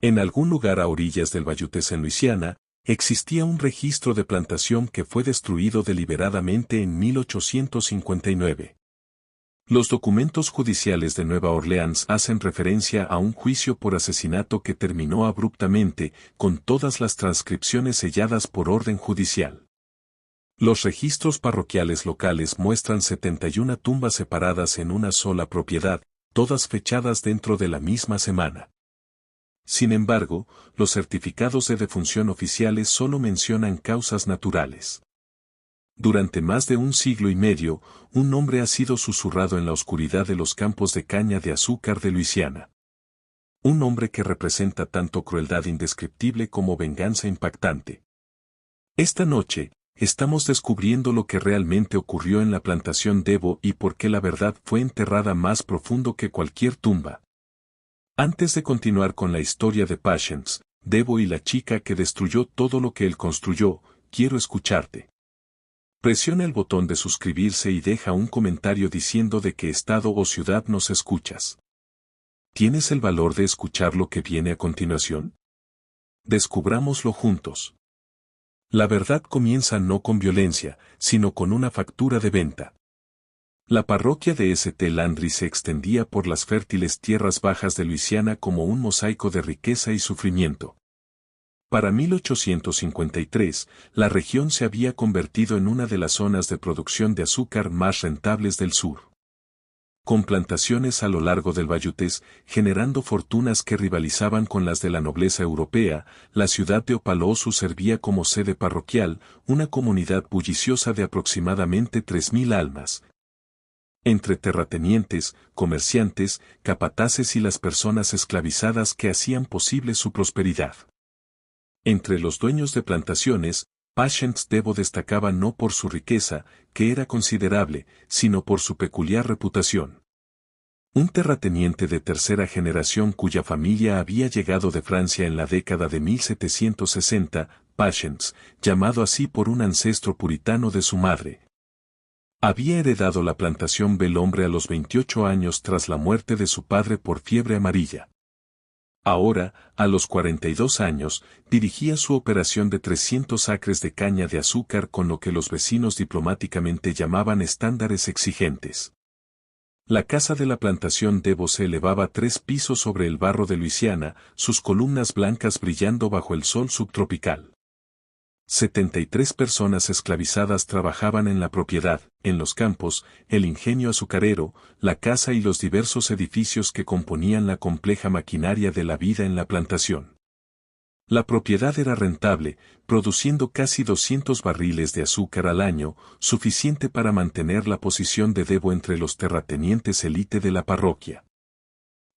En algún lugar a orillas del Bayoutés en Luisiana, existía un registro de plantación que fue destruido deliberadamente en 1859. Los documentos judiciales de Nueva Orleans hacen referencia a un juicio por asesinato que terminó abruptamente, con todas las transcripciones selladas por orden judicial. Los registros parroquiales locales muestran 71 tumbas separadas en una sola propiedad, todas fechadas dentro de la misma semana. Sin embargo, los certificados de defunción oficiales solo mencionan causas naturales. Durante más de un siglo y medio, un nombre ha sido susurrado en la oscuridad de los campos de caña de azúcar de Luisiana. Un nombre que representa tanto crueldad indescriptible como venganza impactante. Esta noche, estamos descubriendo lo que realmente ocurrió en la plantación Debo y por qué la verdad fue enterrada más profundo que cualquier tumba. Antes de continuar con la historia de Patience, Debo y la chica que destruyó todo lo que él construyó, quiero escucharte. Presiona el botón de suscribirse y deja un comentario diciendo de qué estado o ciudad nos escuchas. ¿Tienes el valor de escuchar lo que viene a continuación? Descubrámoslo juntos. La verdad comienza no con violencia, sino con una factura de venta. La parroquia de St. Landry se extendía por las fértiles tierras bajas de Luisiana como un mosaico de riqueza y sufrimiento. Para 1853, la región se había convertido en una de las zonas de producción de azúcar más rentables del sur. Con plantaciones a lo largo del Bayoutés, generando fortunas que rivalizaban con las de la nobleza europea, la ciudad de Opelousas servía como sede parroquial, una comunidad bulliciosa de aproximadamente 3.000 almas. Entre terratenientes, comerciantes, capataces y las personas esclavizadas que hacían posible su prosperidad. Entre los dueños de plantaciones, Patience Debo destacaba no por su riqueza, que era considerable, sino por su peculiar reputación. Un terrateniente de tercera generación cuya familia había llegado de Francia en la década de 1760, Patience, llamado así por un ancestro puritano de su madre. Había heredado la plantación Belhombre a los 28 años tras la muerte de su padre por fiebre amarilla. Ahora, a los 42 años, dirigía su operación de 300 acres de caña de azúcar con lo que los vecinos diplomáticamente llamaban estándares exigentes. La casa de la plantación Debo se elevaba 3 pisos sobre el barro de Luisiana, sus columnas blancas brillando bajo el sol subtropical. 73 personas esclavizadas trabajaban en la propiedad, en los campos, el ingenio azucarero, la casa y los diversos edificios que componían la compleja maquinaria de la vida en la plantación. La propiedad era rentable, produciendo casi 200 barriles de azúcar al año, suficiente para mantener la posición de Debo entre los terratenientes élite de la parroquia.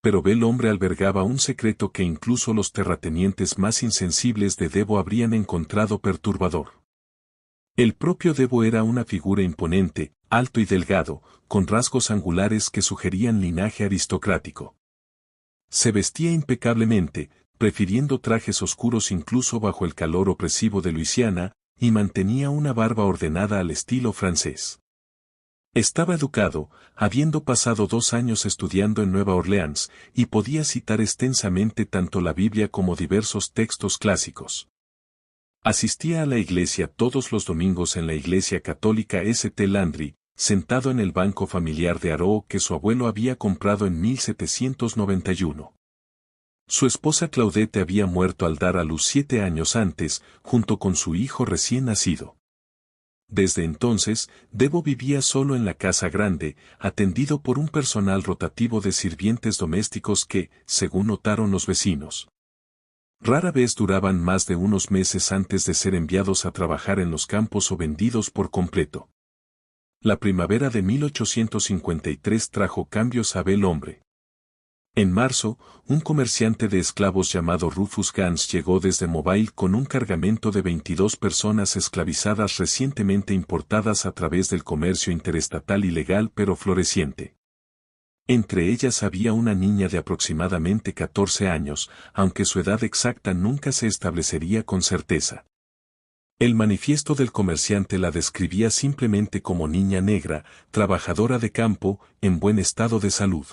Pero Belhombre albergaba un secreto que incluso los terratenientes más insensibles de Debo habrían encontrado perturbador. El propio Debo era una figura imponente, alto y delgado, con rasgos angulares que sugerían linaje aristocrático. Se vestía impecablemente, prefiriendo trajes oscuros incluso bajo el calor opresivo de Luisiana, y mantenía una barba ordenada al estilo francés. Estaba educado, habiendo pasado 2 años estudiando en Nueva Orleans, y podía citar extensamente tanto la Biblia como diversos textos clásicos. Asistía a la iglesia todos los domingos en la iglesia católica St. Landry, sentado en el banco familiar de Arrow que su abuelo había comprado en 1791. Su esposa Claudette había muerto al dar a luz 7 años antes, junto con su hijo recién nacido. Desde entonces, Debo vivía solo en la casa grande, atendido por un personal rotativo de sirvientes domésticos que, según notaron los vecinos, rara vez duraban más de unos meses antes de ser enviados a trabajar en los campos o vendidos por completo. La primavera de 1853 trajo cambios a Belhombre. En marzo, un comerciante de esclavos llamado Rufus Gans llegó desde Mobile con un cargamento de 22 personas esclavizadas recientemente importadas a través del comercio interestatal ilegal pero floreciente. Entre ellas había una niña de aproximadamente 14 años, aunque su edad exacta nunca se establecería con certeza. El manifiesto del comerciante la describía simplemente como niña negra, trabajadora de campo, en buen estado de salud.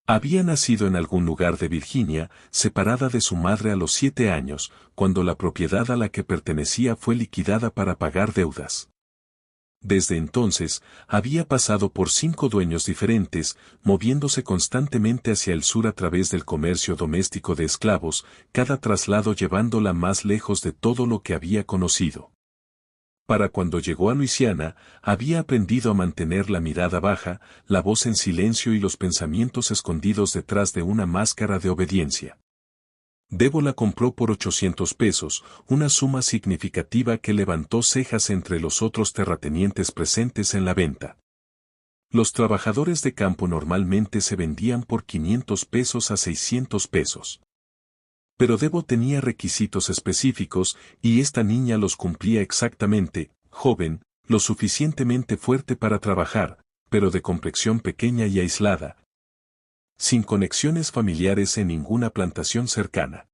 Había nacido en algún lugar de Virginia, separada de su madre a los 7 años, cuando la propiedad a la que pertenecía fue liquidada para pagar deudas. Desde entonces, había pasado por 5 dueños diferentes, moviéndose constantemente hacia el sur a través del comercio doméstico de esclavos, cada traslado llevándola más lejos de todo lo que había conocido. Para cuando llegó a Luisiana, había aprendido a mantener la mirada baja, la voz en silencio y los pensamientos escondidos detrás de una máscara de obediencia. Debo la compró por 800 pesos, una suma significativa que levantó cejas entre los otros terratenientes presentes en la venta. Los trabajadores de campo normalmente se vendían por 500 pesos a 600 pesos. Pero Debo tenía requisitos específicos, y esta niña los cumplía exactamente: joven, lo suficientemente fuerte para trabajar, pero de complexión pequeña y aislada, sin conexiones familiares en ninguna plantación cercana.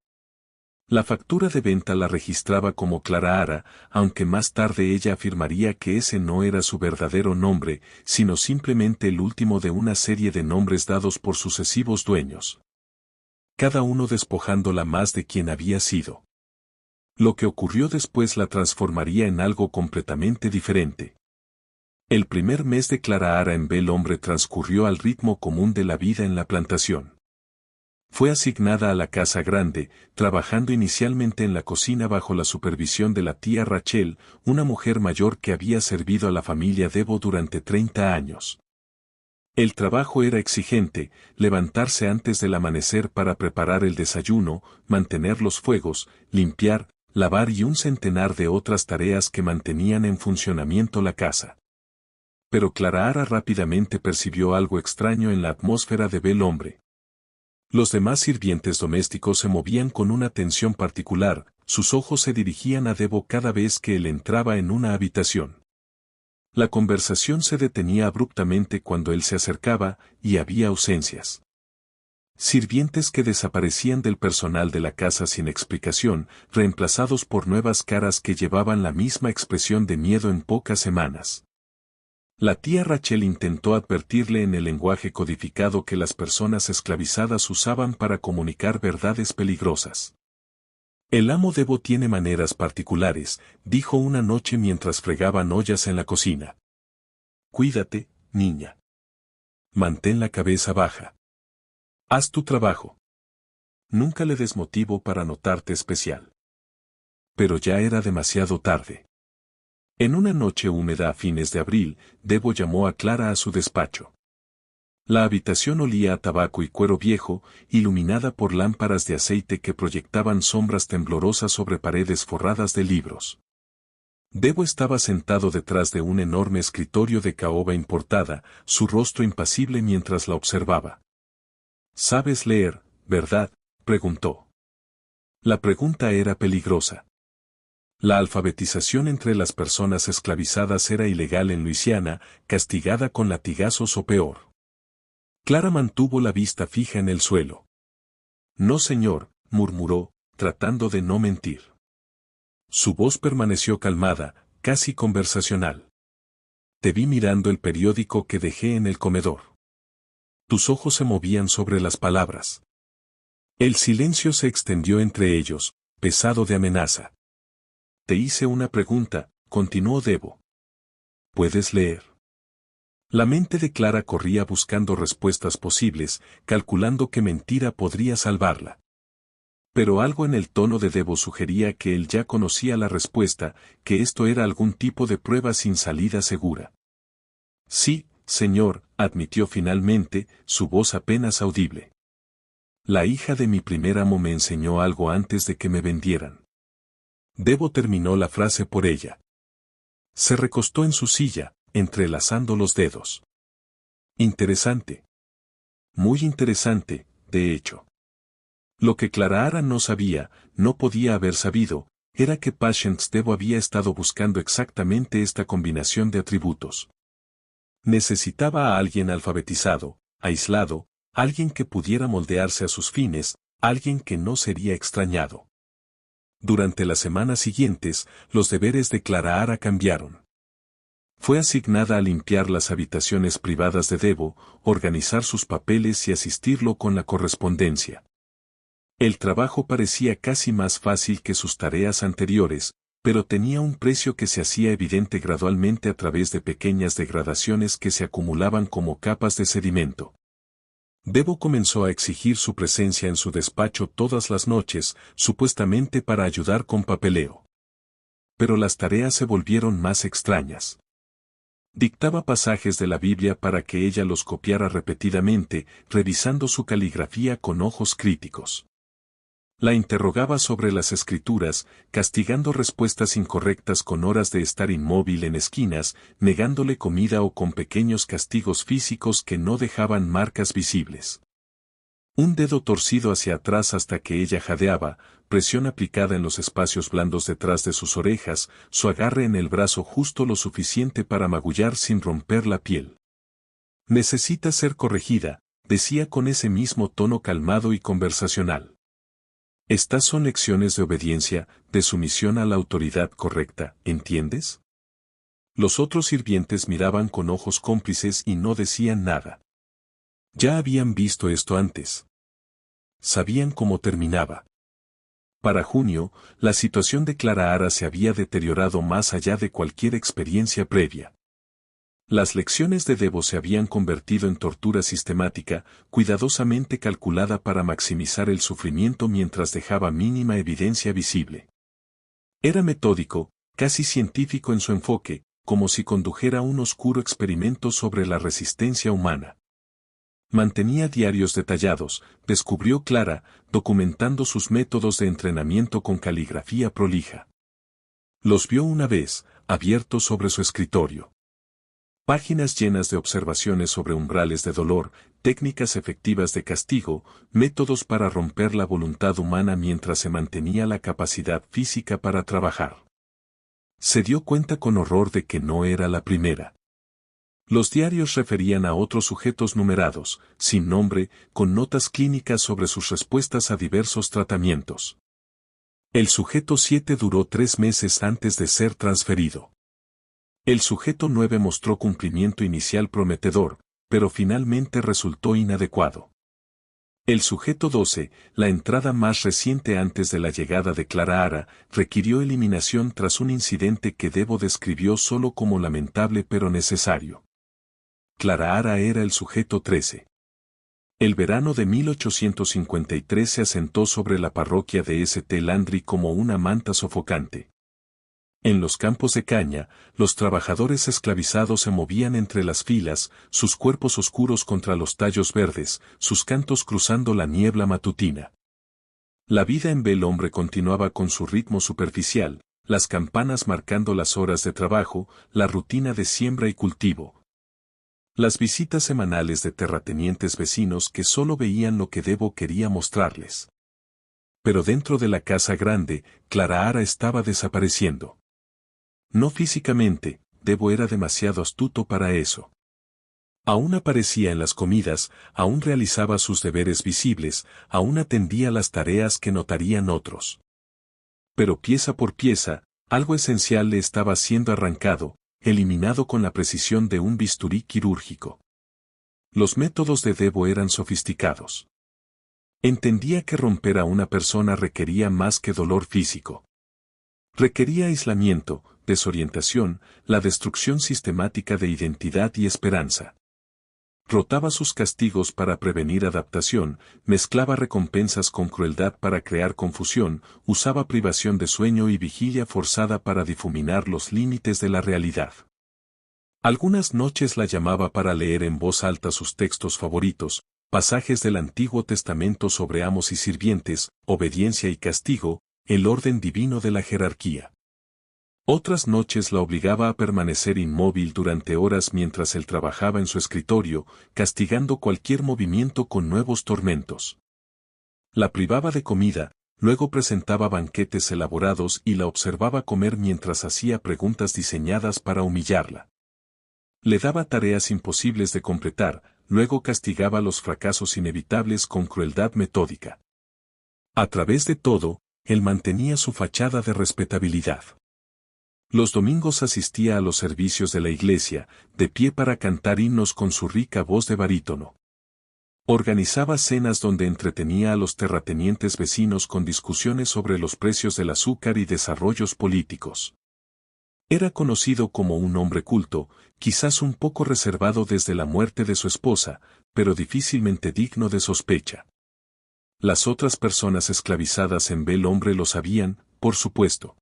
La factura de venta la registraba como Clara Ara, aunque más tarde ella afirmaría que ese no era su verdadero nombre, sino simplemente el último de una serie de nombres dados por sucesivos dueños, cada uno despojándola más de quien había sido. Lo que ocurrió después la transformaría en algo completamente diferente. El primer mes de Clara Ara en Bel Hombre transcurrió al ritmo común de la vida en la plantación. Fue asignada a la casa grande, trabajando inicialmente en la cocina bajo la supervisión de la tía Rachel, una mujer mayor que había servido a la familia Debo durante 30 años. El trabajo era exigente: levantarse antes del amanecer para preparar el desayuno, mantener los fuegos, limpiar, lavar y un centenar de otras tareas que mantenían en funcionamiento la casa. Pero Clara Ara rápidamente percibió algo extraño en la atmósfera de Bel Hombre. Los demás sirvientes domésticos se movían con una tensión particular, sus ojos se dirigían a Debo cada vez que él entraba en una habitación. La conversación se detenía abruptamente cuando él se acercaba, y había ausencias. Sirvientes que desaparecían del personal de la casa sin explicación, reemplazados por nuevas caras que llevaban la misma expresión de miedo en pocas semanas. La tía Rachel intentó advertirle en el lenguaje codificado que las personas esclavizadas usaban para comunicar verdades peligrosas. El amo Debo tiene maneras particulares, dijo una noche mientras fregaban ollas en la cocina. Cuídate, niña. Mantén la cabeza baja. Haz tu trabajo. Nunca le des motivo para notarte especial. Pero ya era demasiado tarde. En una noche húmeda a fines de abril, Debo llamó a Clara a su despacho. La habitación olía a tabaco y cuero viejo, iluminada por lámparas de aceite que proyectaban sombras temblorosas sobre paredes forradas de libros. Debo estaba sentado detrás de un enorme escritorio de caoba importada, su rostro impasible mientras la observaba. «¿Sabes leer, verdad?», preguntó. La pregunta era peligrosa. La alfabetización entre las personas esclavizadas era ilegal en Luisiana, castigada con latigazos o peor. Clara mantuvo la vista fija en el suelo. «No, señor», murmuró, tratando de no mentir. Su voz permaneció calmada, casi conversacional. «Te vi mirando el periódico que dejé en el comedor. Tus ojos se movían sobre las palabras». El silencio se extendió entre ellos, pesado de amenaza. «Te hice una pregunta», continuó Debo. «¿Puedes leer?». La mente de Clara corría buscando respuestas posibles, calculando qué mentira podría salvarla. Pero algo en el tono de Debo sugería que él ya conocía la respuesta, que esto era algún tipo de prueba sin salida segura. «Sí, señor», admitió finalmente, su voz apenas audible. «La hija de mi primer amo me enseñó algo antes de que me vendieran». Debo terminó la frase por ella. Se recostó en su silla, entrelazando los dedos. Interesante. Muy interesante, de hecho. Lo que Clara Ara no sabía, no podía haber sabido, era que Patience Debo había estado buscando exactamente esta combinación de atributos. Necesitaba a alguien alfabetizado, aislado, alguien que pudiera moldearse a sus fines, alguien que no sería extrañado. Durante las semanas siguientes, los deberes de Clara Ara cambiaron. Fue asignada a limpiar las habitaciones privadas de Debo, organizar sus papeles y asistirlo con la correspondencia. El trabajo parecía casi más fácil que sus tareas anteriores, pero tenía un precio que se hacía evidente gradualmente a través de pequeñas degradaciones que se acumulaban como capas de sedimento. Debo comenzó a exigir su presencia en su despacho todas las noches, supuestamente para ayudar con papeleo. Pero las tareas se volvieron más extrañas. Dictaba pasajes de la Biblia para que ella los copiara repetidamente, revisando su caligrafía con ojos críticos. La interrogaba sobre las escrituras, castigando respuestas incorrectas con horas de estar inmóvil en esquinas, negándole comida o con pequeños castigos físicos que no dejaban marcas visibles. Un dedo torcido hacia atrás hasta que ella jadeaba, presión aplicada en los espacios blandos detrás de sus orejas, su agarre en el brazo justo lo suficiente para magullar sin romper la piel. Necesita ser corregida, decía con ese mismo tono calmado y conversacional. Estas son lecciones de obediencia, de sumisión a la autoridad correcta, ¿entiendes? Los otros sirvientes miraban con ojos cómplices y no decían nada. Ya habían visto esto antes. Sabían cómo terminaba. Para junio, la situación de Clara Ara se había deteriorado más allá de cualquier experiencia previa. Las lecciones de Debo se habían convertido en tortura sistemática, cuidadosamente calculada para maximizar el sufrimiento mientras dejaba mínima evidencia visible. Era metódico, casi científico en su enfoque, como si condujera un oscuro experimento sobre la resistencia humana. Mantenía diarios detallados, descubrió Clara, documentando sus métodos de entrenamiento con caligrafía prolija. Los vio una vez, abiertos sobre su escritorio. Páginas llenas de observaciones sobre umbrales de dolor, técnicas efectivas de castigo, métodos para romper la voluntad humana mientras se mantenía la capacidad física para trabajar. Se dio cuenta con horror de que no era la primera. Los diarios referían a otros sujetos numerados, sin nombre, con notas clínicas sobre sus respuestas a diversos tratamientos. El sujeto 7 duró 3 meses antes de ser transferido. El sujeto 9 mostró cumplimiento inicial prometedor, pero finalmente resultó inadecuado. El sujeto 12, la entrada más reciente antes de la llegada de Clara Ara, requirió eliminación tras un incidente que Debo describió solo como lamentable pero necesario. Clara Ara era el sujeto 13. El verano de 1853 se asentó sobre la parroquia de St. Landry como una manta sofocante. En los campos de caña, los trabajadores esclavizados se movían entre las filas, sus cuerpos oscuros contra los tallos verdes, sus cantos cruzando la niebla matutina. La vida en Bel Hombre continuaba con su ritmo superficial, las campanas marcando las horas de trabajo, la rutina de siembra y cultivo. Las visitas semanales de terratenientes vecinos que solo veían lo que Debo quería mostrarles. Pero dentro de la casa grande, Clara Ara estaba desapareciendo. No físicamente, Debo era demasiado astuto para eso. Aún aparecía en las comidas, aún realizaba sus deberes visibles, aún atendía las tareas que notarían otros. Pero pieza por pieza, algo esencial le estaba siendo arrancado, eliminado con la precisión de un bisturí quirúrgico. Los métodos de Debo eran sofisticados. Entendía que romper a una persona requería más que dolor físico. Requería aislamiento, desorientación, la destrucción sistemática de identidad y esperanza. Rotaba sus castigos para prevenir adaptación, mezclaba recompensas con crueldad para crear confusión, usaba privación de sueño y vigilia forzada para difuminar los límites de la realidad. Algunas noches la llamaba para leer en voz alta sus textos favoritos, pasajes del Antiguo Testamento sobre amos y sirvientes, obediencia y castigo, el orden divino de la jerarquía. Otras noches la obligaba a permanecer inmóvil durante horas mientras él trabajaba en su escritorio, castigando cualquier movimiento con nuevos tormentos. La privaba de comida, luego presentaba banquetes elaborados y la observaba comer mientras hacía preguntas diseñadas para humillarla. Le daba tareas imposibles de completar, luego castigaba los fracasos inevitables con crueldad metódica. A través de todo, él mantenía su fachada de respetabilidad. Los domingos asistía a los servicios de la iglesia, de pie para cantar himnos con su rica voz de barítono. Organizaba cenas donde entretenía a los terratenientes vecinos con discusiones sobre los precios del azúcar y desarrollos políticos. Era conocido como un hombre culto, quizás un poco reservado desde la muerte de su esposa, pero difícilmente digno de sospecha. Las otras personas esclavizadas en Bel Hombre lo sabían, por supuesto.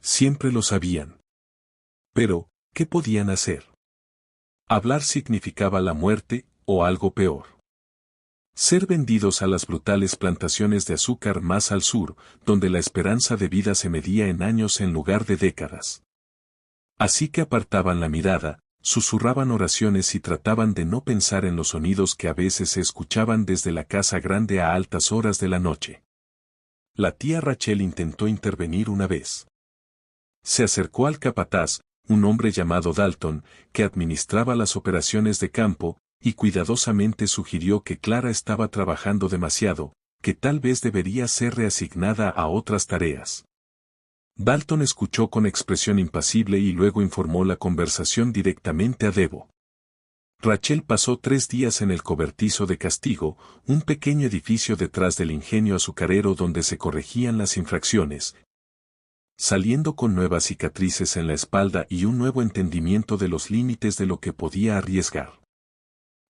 Siempre lo sabían. Pero, ¿qué podían hacer? Hablar significaba la muerte, o algo peor. Ser vendidos a las brutales plantaciones de azúcar más al sur, donde la esperanza de vida se medía en años en lugar de décadas. Así que apartaban la mirada, susurraban oraciones y trataban de no pensar en los sonidos que a veces se escuchaban desde la casa grande a altas horas de la noche. La tía Rachel intentó intervenir una vez. Se acercó al capataz, un hombre llamado Dalton, que administraba las operaciones de campo, y cuidadosamente sugirió que Clara estaba trabajando demasiado, que tal vez debería ser reasignada a otras tareas. Dalton escuchó con expresión impasible y luego informó la conversación directamente a Debo. Rachel pasó 3 días en el cobertizo de castigo, un pequeño edificio detrás del ingenio azucarero donde se corregían las infracciones, saliendo con nuevas cicatrices en la espalda y un nuevo entendimiento de los límites de lo que podía arriesgar.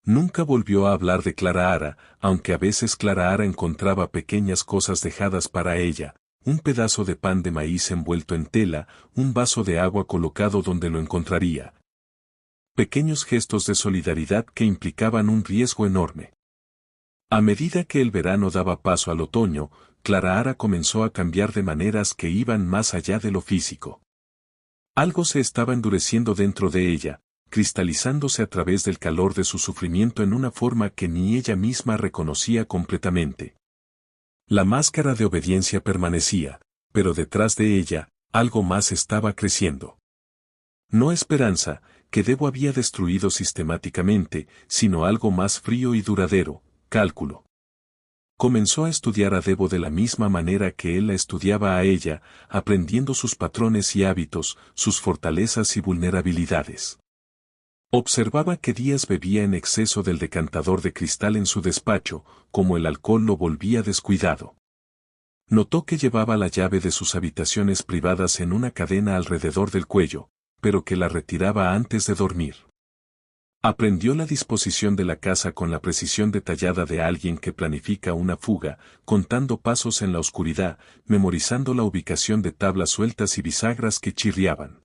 Nunca volvió a hablar de Clara Ara, aunque a veces Clara Ara encontraba pequeñas cosas dejadas para ella, un pedazo de pan de maíz envuelto en tela, un vaso de agua colocado donde lo encontraría. Pequeños gestos de solidaridad que implicaban un riesgo enorme. A medida que el verano daba paso al otoño, Clara Ara comenzó a cambiar de maneras que iban más allá de lo físico. Algo se estaba endureciendo dentro de ella, cristalizándose a través del calor de su sufrimiento en una forma que ni ella misma reconocía completamente. La máscara de obediencia permanecía, pero detrás de ella, algo más estaba creciendo. No esperanza, que Debo había destruido sistemáticamente, sino algo más frío y duradero, cálculo. Comenzó a estudiar a Debo de la misma manera que él la estudiaba a ella, aprendiendo sus patrones y hábitos, sus fortalezas y vulnerabilidades. Observaba que Díaz bebía en exceso del decantador de cristal en su despacho, como el alcohol lo volvía descuidado. Notó que llevaba la llave de sus habitaciones privadas en una cadena alrededor del cuello, pero que la retiraba antes de dormir. Aprendió la disposición de la casa con la precisión detallada de alguien que planifica una fuga, contando pasos en la oscuridad, memorizando la ubicación de tablas sueltas y bisagras que chirriaban.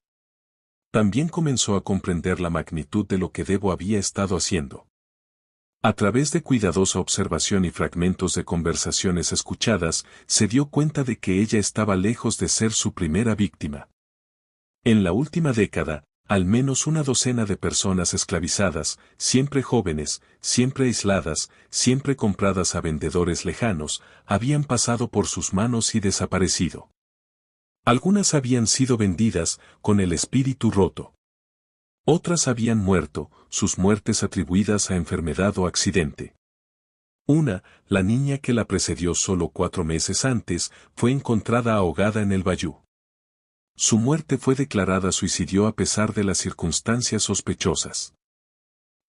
También comenzó a comprender la magnitud de lo que Debo había estado haciendo. A través de cuidadosa observación y fragmentos de conversaciones escuchadas, se dio cuenta de que ella estaba lejos de ser su primera víctima. En la última década, al menos una docena de personas esclavizadas, siempre jóvenes, siempre aisladas, siempre compradas a vendedores lejanos, habían pasado por sus manos y desaparecido. Algunas habían sido vendidas, con el espíritu roto. Otras habían muerto, sus muertes atribuidas a enfermedad o accidente. Una, la niña que la precedió solo 4 meses antes, fue encontrada ahogada en el bayú. Su muerte fue declarada suicidio a pesar de las circunstancias sospechosas.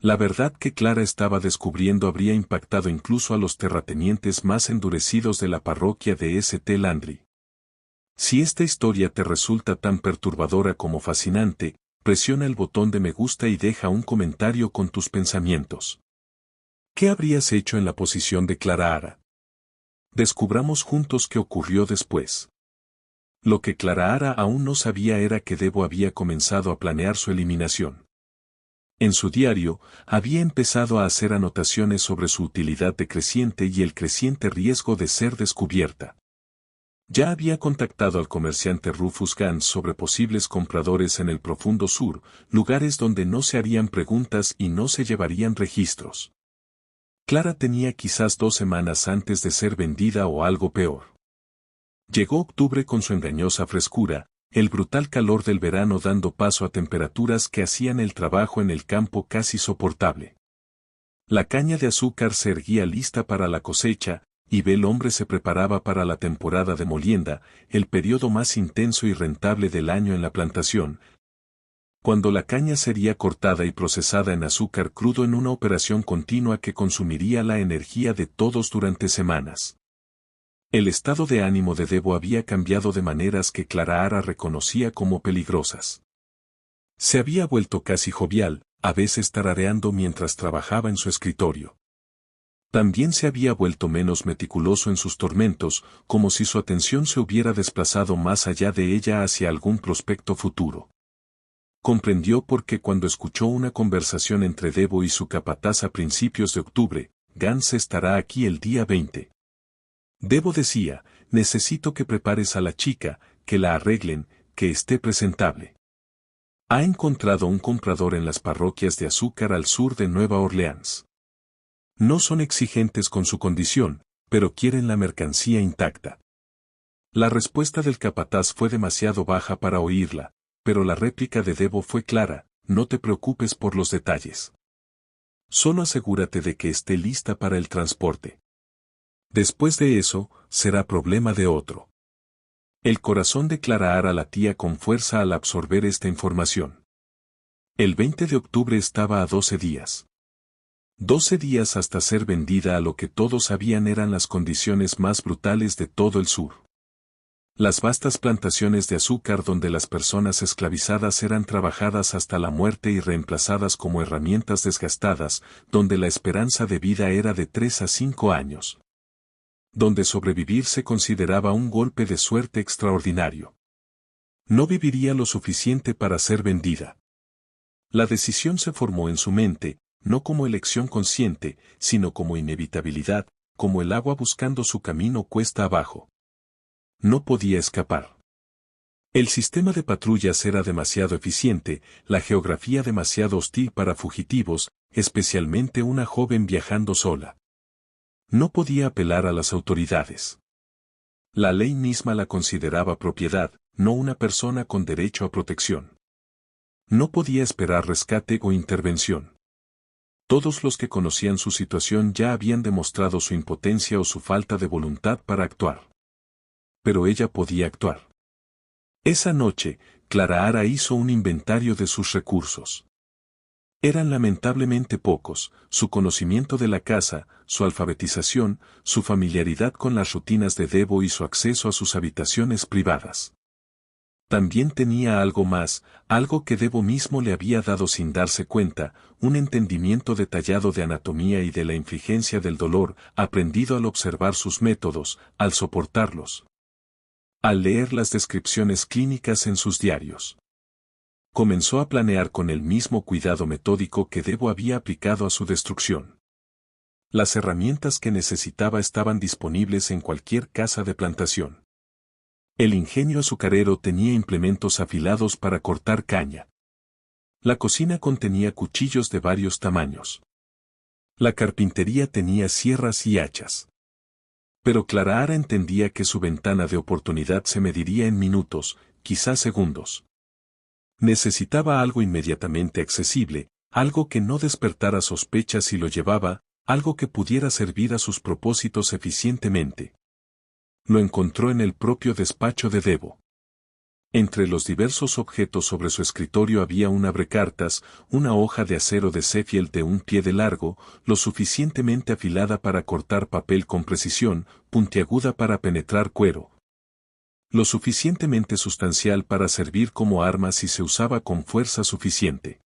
La verdad que Clara estaba descubriendo habría impactado incluso a los terratenientes más endurecidos de la parroquia de St. Landry. Si esta historia te resulta tan perturbadora como fascinante, presiona el botón de me gusta y deja un comentario con tus pensamientos. ¿Qué habrías hecho en la posición de Clara Ara? Descubramos juntos qué ocurrió después. Lo que Clara Ara aún no sabía era que Debo había comenzado a planear su eliminación. En su diario, había empezado a hacer anotaciones sobre su utilidad decreciente y el creciente riesgo de ser descubierta. Ya había contactado al comerciante Rufus Gans sobre posibles compradores en el profundo sur, lugares donde no se harían preguntas y no se llevarían registros. Clara tenía quizás 2 semanas antes de ser vendida o algo peor. Llegó octubre con su engañosa frescura, el brutal calor del verano dando paso a temperaturas que hacían el trabajo en el campo casi soportable. La caña de azúcar se erguía lista para la cosecha, y el hombre se preparaba para la temporada de molienda, el periodo más intenso y rentable del año en la plantación, cuando la caña sería cortada y procesada en azúcar crudo en una operación continua que consumiría la energía de todos durante semanas. El estado de ánimo de Debo había cambiado de maneras que Clara reconocía como peligrosas. Se había vuelto casi jovial, a veces tarareando mientras trabajaba en su escritorio. También se había vuelto menos meticuloso en sus tormentos, como si su atención se hubiera desplazado más allá de ella hacia algún prospecto futuro. Comprendió por qué cuando escuchó una conversación entre Debo y su capataz a principios de octubre, Gans estará aquí el día 20. Debo decía, necesito que prepares a la chica, que la arreglen, que esté presentable. Ha encontrado un comprador en las parroquias de azúcar al sur de Nueva Orleans. No son exigentes con su condición, pero quieren la mercancía intacta. La respuesta del capataz fue demasiado baja para oírla, pero la réplica de Debo fue clara: no te preocupes por los detalles. Solo asegúrate de que esté lista para el transporte. Después de eso, será problema de otro. El corazón de Clara latía con fuerza al absorber esta información. El 20 de octubre estaba a 12 días. 12 días hasta ser vendida a lo que todos sabían eran las condiciones más brutales de todo el sur. Las vastas plantaciones de azúcar donde las personas esclavizadas eran trabajadas hasta la muerte y reemplazadas como herramientas desgastadas, donde la esperanza de vida era de 3 a 5 años. Donde sobrevivir se consideraba un golpe de suerte extraordinario. No viviría lo suficiente para ser vendida. La decisión se formó en su mente, no como elección consciente, sino como inevitabilidad, como el agua buscando su camino cuesta abajo. No podía escapar. El sistema de patrullas era demasiado eficiente, la geografía demasiado hostil para fugitivos, especialmente una joven viajando sola. No podía apelar a las autoridades. La ley misma la consideraba propiedad, no una persona con derecho a protección. No podía esperar rescate o intervención. Todos los que conocían su situación ya habían demostrado su impotencia o su falta de voluntad para actuar. Pero ella podía actuar. Esa noche, Clara hizo un inventario de sus recursos. Eran lamentablemente pocos: su conocimiento de la casa, su alfabetización, su familiaridad con las rutinas de Debo y su acceso a sus habitaciones privadas. También tenía algo más, algo que Debo mismo le había dado sin darse cuenta: un entendimiento detallado de anatomía y de la infligencia del dolor, aprendido al observar sus métodos, al soportarlos. Al leer las descripciones clínicas en sus diarios. Comenzó a planear con el mismo cuidado metódico que Debo había aplicado a su destrucción. Las herramientas que necesitaba estaban disponibles en cualquier casa de plantación. El ingenio azucarero tenía implementos afilados para cortar caña. La cocina contenía cuchillos de varios tamaños. La carpintería tenía sierras y hachas. Pero Clara entendía que su ventana de oportunidad se mediría en minutos, quizás segundos. Necesitaba algo inmediatamente accesible, algo que no despertara sospechas si lo llevaba, algo que pudiera servir a sus propósitos eficientemente. Lo encontró en el propio despacho de Debo. Entre los diversos objetos sobre su escritorio había un abrecartas, una hoja de acero de Sheffield de un pie de largo, lo suficientemente afilada para cortar papel con precisión, puntiaguda para penetrar cuero. Lo suficientemente sustancial para servir como arma si se usaba con fuerza suficiente.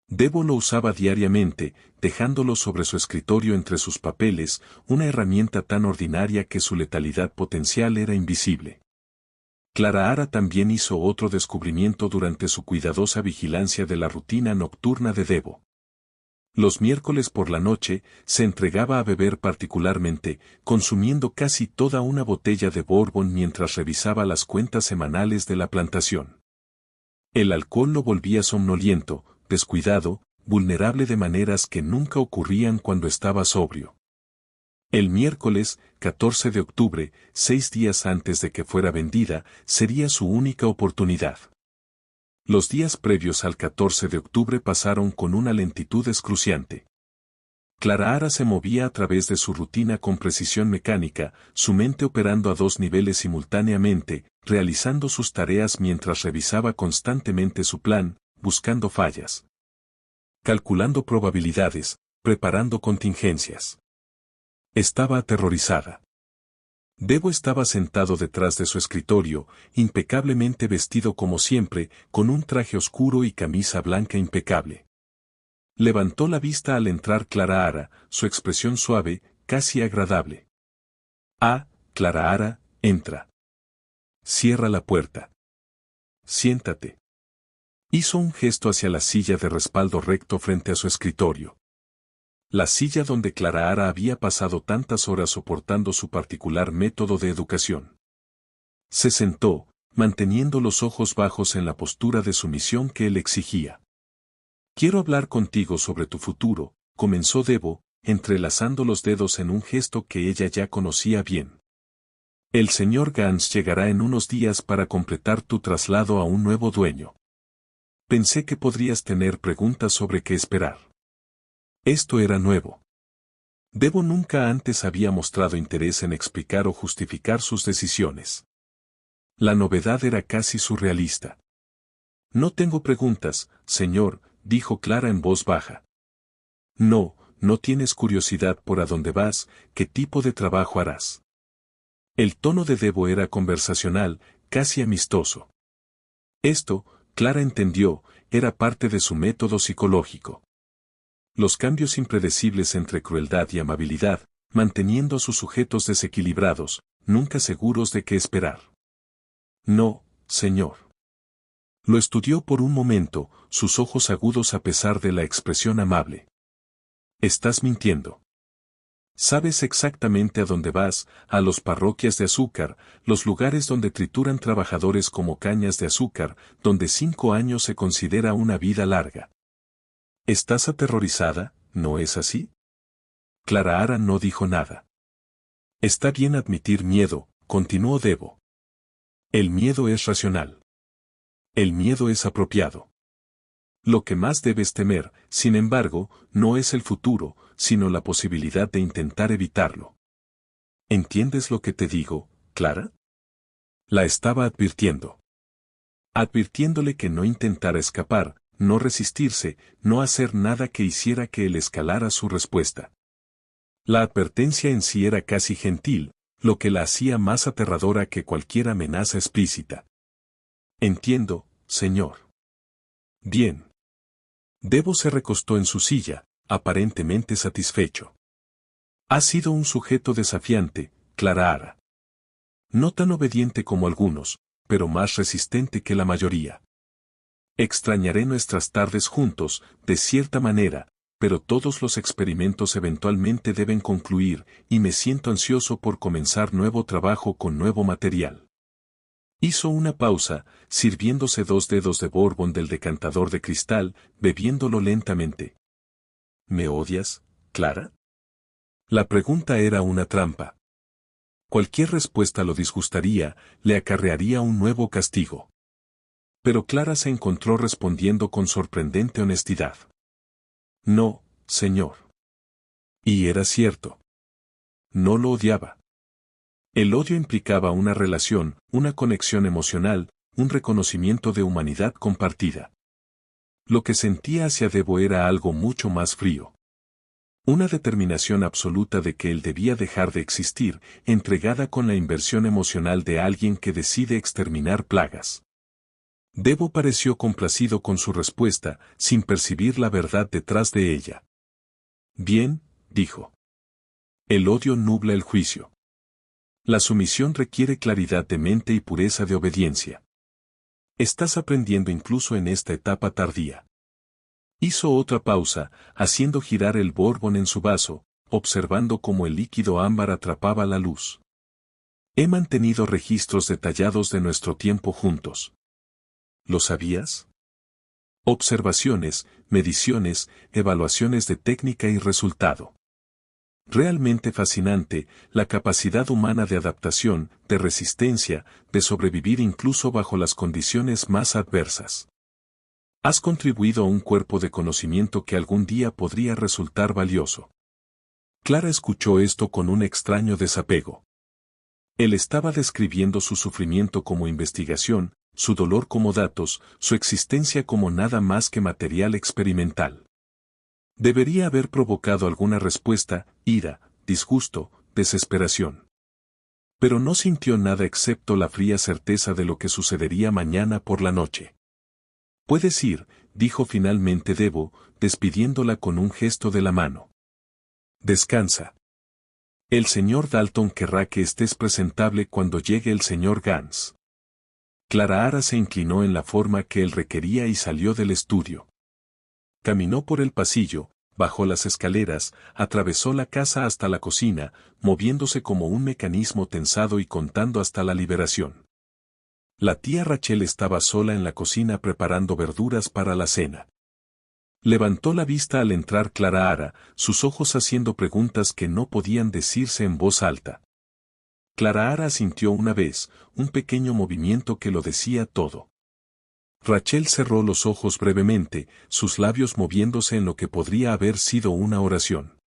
Debo lo usaba diariamente, dejándolo sobre su escritorio entre sus papeles, una herramienta tan ordinaria que su letalidad potencial era invisible. Clara también hizo otro descubrimiento durante su cuidadosa vigilancia de la rutina nocturna de Debo. Los miércoles por la noche, se entregaba a beber particularmente, consumiendo casi toda una botella de bourbon mientras revisaba las cuentas semanales de la plantación. El alcohol lo volvía somnoliento, descuidado, vulnerable de maneras que nunca ocurrían cuando estaba sobrio. El miércoles, 14 de octubre, 6 días antes de que fuera vendida, sería su única oportunidad. Los días previos al 14 de octubre pasaron con una lentitud excruciante. Clara Ara se movía a través de su rutina con precisión mecánica, su mente operando a dos niveles simultáneamente, realizando sus tareas mientras revisaba constantemente su plan, buscando fallas, calculando probabilidades, preparando contingencias. Estaba aterrorizada. Debo estaba sentado detrás de su escritorio, impecablemente vestido como siempre, con un traje oscuro y camisa blanca impecable. Levantó la vista al entrar Clara Ara, su expresión suave, casi agradable. Ah, Clara Ara, entra. Cierra la puerta. Siéntate. Hizo un gesto hacia la silla de respaldo recto frente a su escritorio. La silla donde Clara Ara había pasado tantas horas soportando su particular método de educación. Se sentó, manteniendo los ojos bajos en la postura de sumisión que él exigía. Quiero hablar contigo sobre tu futuro, comenzó Debo, entrelazando los dedos en un gesto que ella ya conocía bien. El señor Gans llegará en unos días para completar tu traslado a un nuevo dueño. Pensé que podrías tener preguntas sobre qué esperar. Esto era nuevo. Debo nunca antes había mostrado interés en explicar o justificar sus decisiones. La novedad era casi surrealista. No tengo preguntas, señor, dijo Clara en voz baja. No, no tienes curiosidad por a dónde vas, qué tipo de trabajo harás. El tono de Debo era conversacional, casi amistoso. Esto, Clara entendió, era parte de su método psicológico. Los cambios impredecibles entre crueldad y amabilidad, manteniendo a sus sujetos desequilibrados, nunca seguros de qué esperar. No, señor. Lo estudió por un momento, sus ojos agudos a pesar de la expresión amable. Estás mintiendo. Sabes exactamente a dónde vas, a los parroquias de azúcar, los lugares donde trituran trabajadores como cañas de azúcar, donde 5 años se considera una vida larga. ¿Estás aterrorizada, no es así? Clara Ara no dijo nada. Está bien admitir miedo, continuó Debo. El miedo es racional. El miedo es apropiado. Lo que más debes temer, sin embargo, no es el futuro, sino la posibilidad de intentar evitarlo. ¿Entiendes lo que te digo, Clara? La estaba advirtiendo. Advirtiéndole que no intentara escapar, no resistirse, no hacer nada que hiciera que él escalara su respuesta. La advertencia en sí era casi gentil, lo que la hacía más aterradora que cualquier amenaza explícita. Entiendo, señor. Bien. Debo se recostó en su silla, aparentemente satisfecho. Ha sido un sujeto desafiante, Clara Ara. No tan obediente como algunos, pero más resistente que la mayoría. Extrañaré nuestras tardes juntos, de cierta manera, pero todos los experimentos eventualmente deben concluir, y me siento ansioso por comenzar nuevo trabajo con nuevo material. Hizo una pausa, sirviéndose 2 dedos de bourbon del decantador de cristal, bebiéndolo lentamente. ¿Me odias, Clara? La pregunta era una trampa. Cualquier respuesta lo disgustaría, le acarrearía un nuevo castigo. Pero Clara se encontró respondiendo con sorprendente honestidad. No, señor. Y era cierto. No lo odiaba. El odio implicaba una relación, una conexión emocional, un reconocimiento de humanidad compartida. Lo que sentía hacia Debo era algo mucho más frío. Una determinación absoluta de que él debía dejar de existir, entregada con la inversión emocional de alguien que decide exterminar plagas. Debo pareció complacido con su respuesta, sin percibir la verdad detrás de ella. Bien, dijo. El odio nubla el juicio. La sumisión requiere claridad de mente y pureza de obediencia. Estás aprendiendo incluso en esta etapa tardía. Hizo otra pausa, haciendo girar el bourbon en su vaso, observando cómo el líquido ámbar atrapaba la luz. He mantenido registros detallados de nuestro tiempo juntos. ¿Lo sabías? Observaciones, mediciones, evaluaciones de técnica y resultado. Realmente fascinante, la capacidad humana de adaptación, de resistencia, de sobrevivir incluso bajo las condiciones más adversas. Has contribuido a un cuerpo de conocimiento que algún día podría resultar valioso. Clara escuchó esto con un extraño desapego. Él estaba describiendo su sufrimiento como investigación, su dolor como datos, su existencia como nada más que material experimental. Debería haber provocado alguna respuesta, ira, disgusto, desesperación. Pero no sintió nada excepto la fría certeza de lo que sucedería mañana por la noche. «Puedes ir», dijo finalmente Debo, despidiéndola con un gesto de la mano. «Descansa. El señor Dalton querrá que estés presentable cuando llegue el señor Gans». Clara Ara se inclinó en la forma que él requería y salió del estudio. Caminó por el pasillo, bajó las escaleras, atravesó la casa hasta la cocina, moviéndose como un mecanismo tensado y contando hasta la liberación. La tía Rachel estaba sola en la cocina preparando verduras para la cena. Levantó la vista al entrar Clara Ara, sus ojos haciendo preguntas que no podían decirse en voz alta. Clara Ara sintió una vez, un pequeño movimiento que lo decía todo. Rachel cerró los ojos brevemente, sus labios moviéndose en lo que podría haber sido una oración.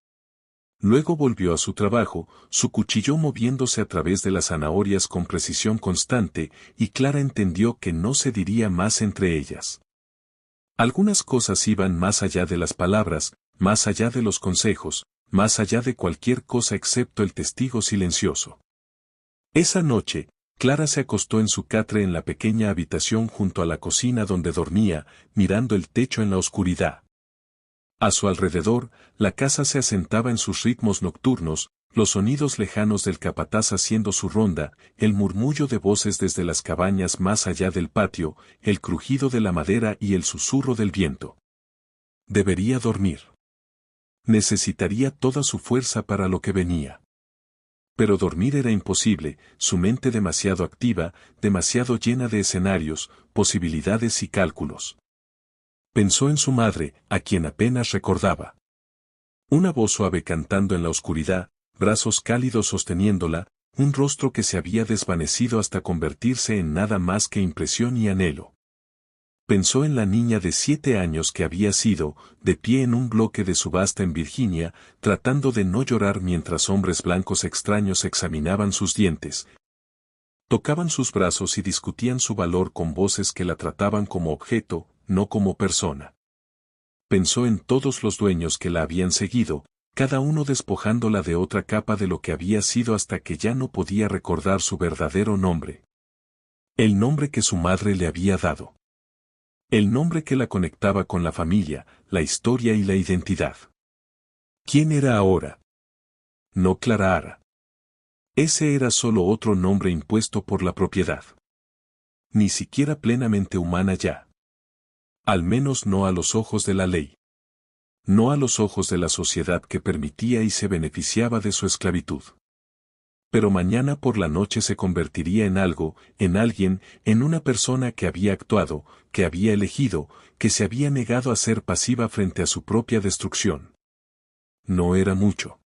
Luego volvió a su trabajo, su cuchillo moviéndose a través de las zanahorias con precisión constante, y Clara entendió que no se diría más entre ellas. Algunas cosas iban más allá de las palabras, más allá de los consejos, más allá de cualquier cosa excepto el testigo silencioso. Esa noche, Clara se acostó en su catre en la pequeña habitación junto a la cocina donde dormía, mirando el techo en la oscuridad. A su alrededor, la casa se asentaba en sus ritmos nocturnos, los sonidos lejanos del capataz haciendo su ronda, el murmullo de voces desde las cabañas más allá del patio, el crujido de la madera y el susurro del viento. Debería dormir. Necesitaría toda su fuerza para lo que venía. Pero dormir era imposible, su mente demasiado activa, demasiado llena de escenarios, posibilidades y cálculos. Pensó en su madre, a quien apenas recordaba. Una voz suave cantando en la oscuridad, brazos cálidos sosteniéndola, un rostro que se había desvanecido hasta convertirse en nada más que impresión y anhelo. Pensó en la niña de 7 años que había sido, de pie en un bloque de subasta en Virginia, tratando de no llorar mientras hombres blancos extraños examinaban sus dientes. Tocaban sus brazos y discutían su valor con voces que la trataban como objeto, no como persona. Pensó en todos los dueños que la habían seguido, cada uno despojándola de otra capa de lo que había sido hasta que ya no podía recordar su verdadero nombre. El nombre que su madre le había dado. El nombre que la conectaba con la familia, la historia y la identidad. ¿Quién era ahora? No Clara Ara. Ese era solo otro nombre impuesto por la propiedad. Ni siquiera plenamente humana ya. Al menos no a los ojos de la ley. No a los ojos de la sociedad que permitía y se beneficiaba de su esclavitud. Pero mañana por la noche se convertiría en algo, en alguien, en una persona que había actuado, que había elegido, que se había negado a ser pasiva frente a su propia destrucción. No era mucho.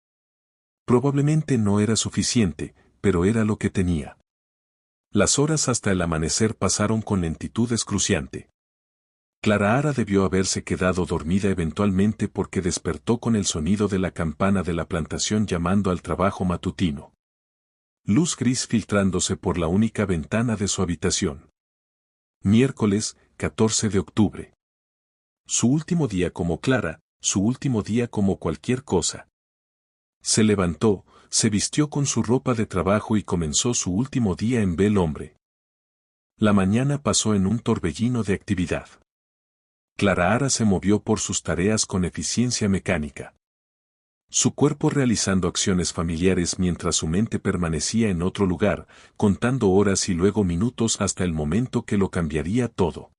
Probablemente no era suficiente, pero era lo que tenía. Las horas hasta el amanecer pasaron con lentitud excruciante. Clara Ara debió haberse quedado dormida eventualmente porque despertó con el sonido de la campana de la plantación llamando al trabajo matutino. Luz gris filtrándose por la única ventana de su habitación. Miércoles, 14 de octubre. Su último día como Clara, su último día como cualquier cosa. Se levantó, se vistió con su ropa de trabajo y comenzó su último día en Bel Hombre. La mañana pasó en un torbellino de actividad. Clara Ara se movió por sus tareas con eficiencia mecánica. Su cuerpo realizando acciones familiares mientras su mente permanecía en otro lugar, contando horas y luego minutos hasta el momento que lo cambiaría todo.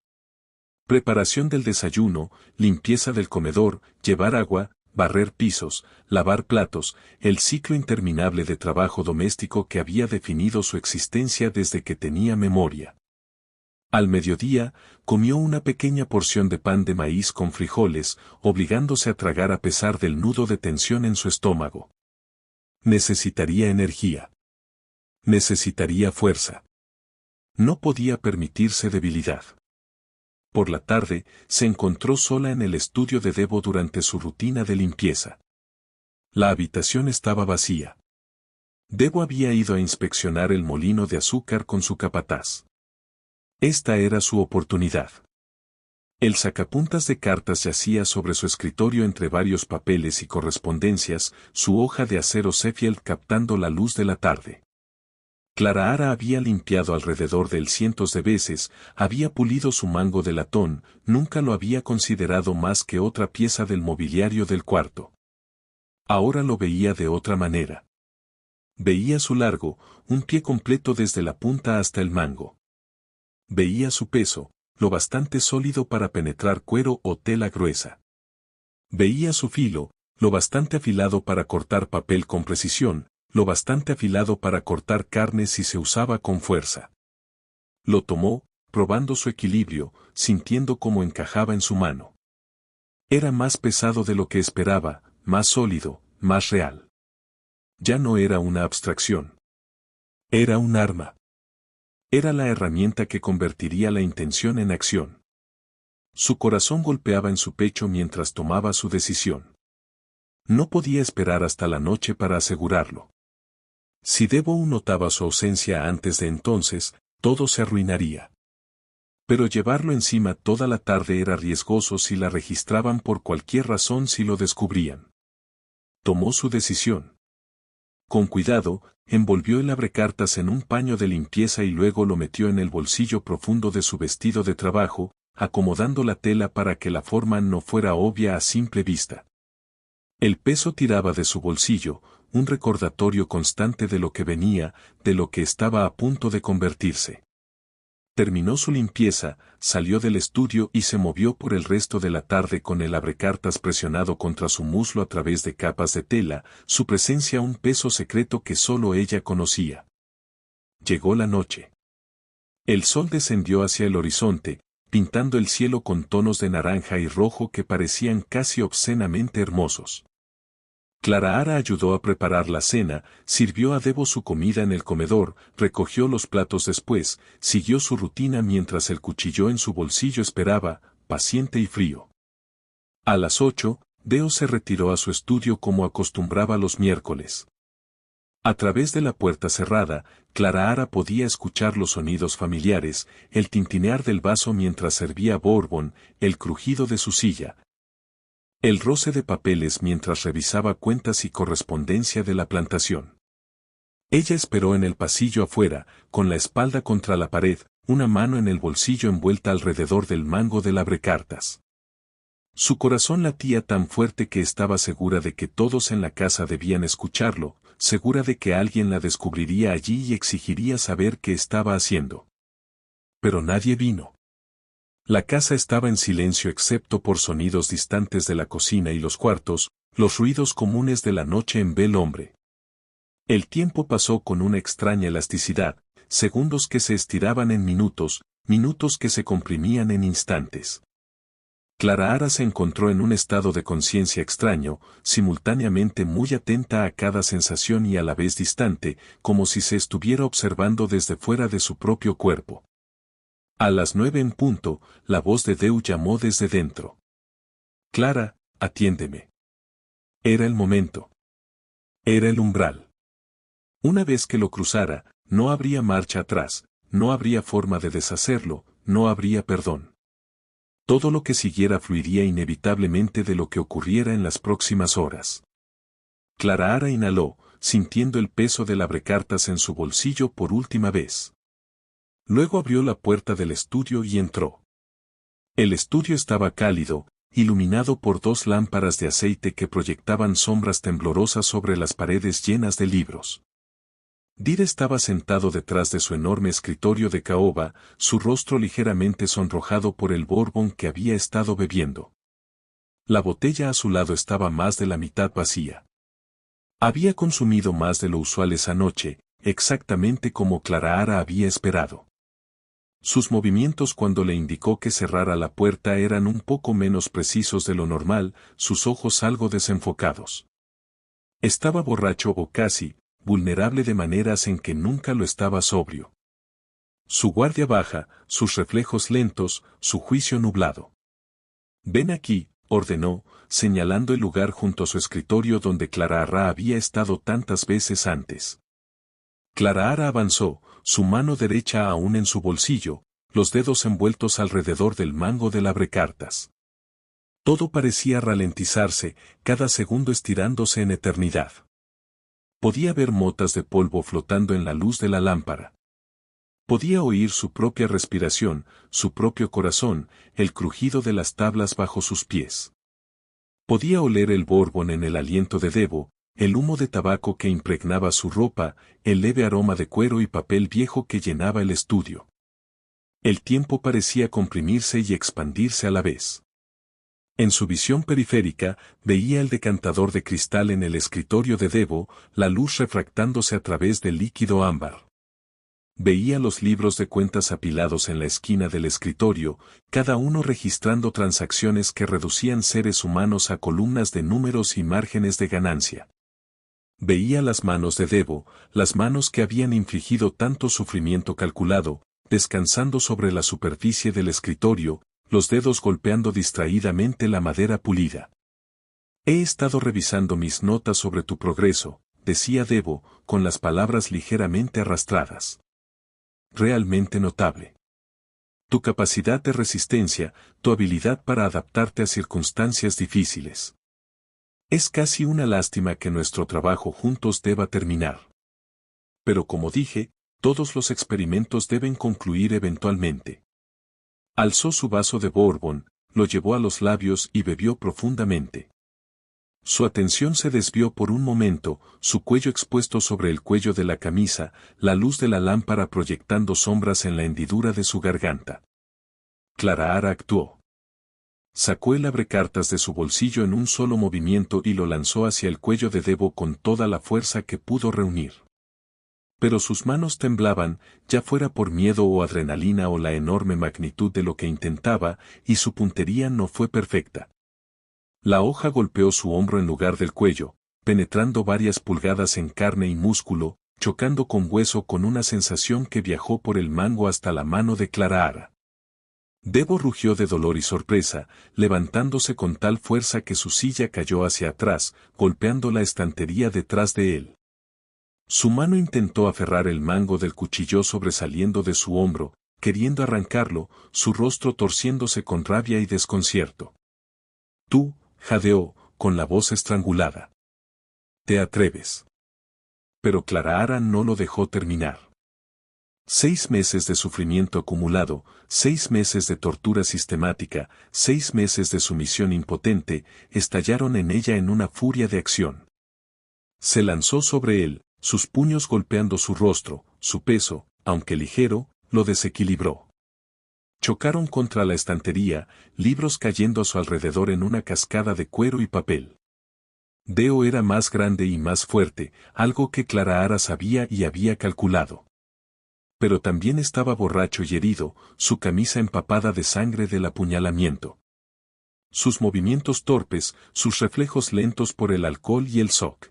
Preparación del desayuno, limpieza del comedor, llevar agua, barrer pisos, lavar platos, el ciclo interminable de trabajo doméstico que había definido su existencia desde que tenía memoria. Al mediodía, comió una pequeña porción de pan de maíz con frijoles, obligándose a tragar a pesar del nudo de tensión en su estómago. Necesitaría energía. Necesitaría fuerza. No podía permitirse debilidad. Por la tarde, se encontró sola en el estudio de Debo durante su rutina de limpieza. La habitación estaba vacía. Debo había ido a inspeccionar el molino de azúcar con su capataz. Esta era su oportunidad. El sacapuntas de cartas yacía sobre su escritorio entre varios papeles y correspondencias, su hoja de acero Sheffield captando la luz de la tarde. Clara Ara había limpiado alrededor de él cientos de veces, había pulido su mango de latón, nunca lo había considerado más que otra pieza del mobiliario del cuarto. Ahora lo veía de otra manera. Veía su largo, un pie completo desde la punta hasta el mango. Veía su peso, lo bastante sólido para penetrar cuero o tela gruesa. Veía su filo, lo bastante afilado para cortar papel con precisión, lo bastante afilado para cortar carne si se usaba con fuerza. Lo tomó, probando su equilibrio, sintiendo cómo encajaba en su mano. Era más pesado de lo que esperaba, más sólido, más real. Ya no era una abstracción. Era un arma. Era la herramienta que convertiría la intención en acción. Su corazón golpeaba en su pecho mientras tomaba su decisión. No podía esperar hasta la noche para asegurarlo. Si Debo notaba su ausencia antes de entonces, todo se arruinaría. Pero llevarlo encima toda la tarde era riesgoso si la registraban por cualquier razón si lo descubrían. Tomó su decisión. Con cuidado, envolvió el abrecartas en un paño de limpieza y luego lo metió en el bolsillo profundo de su vestido de trabajo, acomodando la tela para que la forma no fuera obvia a simple vista. El peso tiraba de su bolsillo, un recordatorio constante de lo que venía, de lo que estaba a punto de convertirse. Terminó su limpieza, salió del estudio y se movió por el resto de la tarde con el abrecartas presionado contra su muslo a través de capas de tela, su presencia un peso secreto que solo ella conocía. Llegó la noche. El sol descendió hacia el horizonte, pintando el cielo con tonos de naranja y rojo que parecían casi obscenamente hermosos. Clara Ara ayudó a preparar la cena, sirvió a Debo su comida en el comedor, recogió los platos después, siguió su rutina mientras el cuchillo en su bolsillo esperaba, paciente y frío. A las 8, Debo se retiró a su estudio como acostumbraba los miércoles. A través de la puerta cerrada, Clara Ara podía escuchar los sonidos familiares, el tintinear del vaso mientras servía bourbon, el crujido de su silla, el roce de papeles mientras revisaba cuentas y correspondencia de la plantación. Ella esperó en el pasillo afuera, con la espalda contra la pared, una mano en el bolsillo envuelta alrededor del mango del abrecartas. Su corazón latía tan fuerte que estaba segura de que todos en la casa debían escucharlo, segura de que alguien la descubriría allí y exigiría saber qué estaba haciendo. Pero nadie vino. La casa estaba en silencio excepto por sonidos distantes de la cocina y los cuartos, los ruidos comunes de la noche en Bel Hombre. El tiempo pasó con una extraña elasticidad, segundos que se estiraban en minutos, minutos que se comprimían en instantes. Clara Ara se encontró en un estado de conciencia extraño, simultáneamente muy atenta a cada sensación y a la vez distante, como si se estuviera observando desde fuera de su propio cuerpo. A las 9 en punto, la voz de Deu llamó desde dentro. Clara, atiéndeme. Era el momento. Era el umbral. Una vez que lo cruzara, no habría marcha atrás, no habría forma de deshacerlo, no habría perdón. Todo lo que siguiera fluiría inevitablemente de lo que ocurriera en las próximas horas. Clara Ara inhaló, sintiendo el peso del abrecartas en su bolsillo por última vez. Luego abrió la puerta del estudio y entró. El estudio estaba cálido, iluminado por 2 lámparas de aceite que proyectaban sombras temblorosas sobre las paredes llenas de libros. Dir estaba sentado detrás de su enorme escritorio de caoba, su rostro ligeramente sonrojado por el bourbon que había estado bebiendo. La botella a su lado estaba más de la mitad vacía. Había consumido más de lo usual esa noche, exactamente como Clara Ara había esperado. Sus movimientos cuando le indicó que cerrara la puerta eran un poco menos precisos de lo normal, sus ojos algo desenfocados. Estaba borracho o casi, vulnerable de maneras en que nunca lo estaba sobrio. Su guardia baja, sus reflejos lentos, su juicio nublado. Ven aquí, ordenó, señalando el lugar junto a su escritorio donde Clara había estado tantas veces antes. Clara avanzó, su mano derecha aún en su bolsillo, los dedos envueltos alrededor del mango del abrecartas. Todo parecía ralentizarse, cada segundo estirándose en eternidad. Podía ver motas de polvo flotando en la luz de la lámpara. Podía oír su propia respiración, su propio corazón, el crujido de las tablas bajo sus pies. Podía oler el bourbon en el aliento de Debo, el humo de tabaco que impregnaba su ropa, el leve aroma de cuero y papel viejo que llenaba el estudio. El tiempo parecía comprimirse y expandirse a la vez. En su visión periférica, veía el decantador de cristal en el escritorio de Debo, la luz refractándose a través del líquido ámbar. Veía los libros de cuentas apilados en la esquina del escritorio, cada uno registrando transacciones que reducían seres humanos a columnas de números y márgenes de ganancia. Veía las manos de Debo, las manos que habían infligido tanto sufrimiento calculado, descansando sobre la superficie del escritorio, los dedos golpeando distraídamente la madera pulida. He estado revisando mis notas sobre tu progreso, decía Debo, con las palabras ligeramente arrastradas. Realmente notable. Tu capacidad de resistencia, tu habilidad para adaptarte a circunstancias difíciles. Es casi una lástima que nuestro trabajo juntos deba terminar. Pero como dije, todos los experimentos deben concluir eventualmente. Alzó su vaso de bourbon, lo llevó a los labios y bebió profundamente. Su atención se desvió por un momento, su cuello expuesto sobre el cuello de la camisa, la luz de la lámpara proyectando sombras en la hendidura de su garganta. Clara actuó. Sacó el abrecartas de su bolsillo en un solo movimiento y lo lanzó hacia el cuello de Debo con toda la fuerza que pudo reunir. Pero sus manos temblaban, ya fuera por miedo o adrenalina o la enorme magnitud de lo que intentaba, y su puntería no fue perfecta. La hoja golpeó su hombro en lugar del cuello, penetrando varias pulgadas en carne y músculo, chocando con hueso con una sensación que viajó por el mango hasta la mano de Clara. Debo rugió de dolor y sorpresa, levantándose con tal fuerza que su silla cayó hacia atrás, golpeando la estantería detrás de él. Su mano intentó aferrar el mango del cuchillo sobresaliendo de su hombro, queriendo arrancarlo, su rostro torciéndose con rabia y desconcierto. Tú, jadeó, con la voz estrangulada. ¿Te atreves? Pero Clara no lo dejó terminar. 6 meses de sufrimiento acumulado, 6 meses de tortura sistemática, 6 meses de sumisión impotente, estallaron en ella en una furia de acción. Se lanzó sobre él, sus puños golpeando su rostro, su peso, aunque ligero, lo desequilibró. Chocaron contra la estantería, libros cayendo a su alrededor en una cascada de cuero y papel. Deo era más grande y más fuerte, algo que Clara sabía y había calculado. Pero también estaba borracho y herido, su camisa empapada de sangre del apuñalamiento. Sus movimientos torpes, sus reflejos lentos por el alcohol y el shock.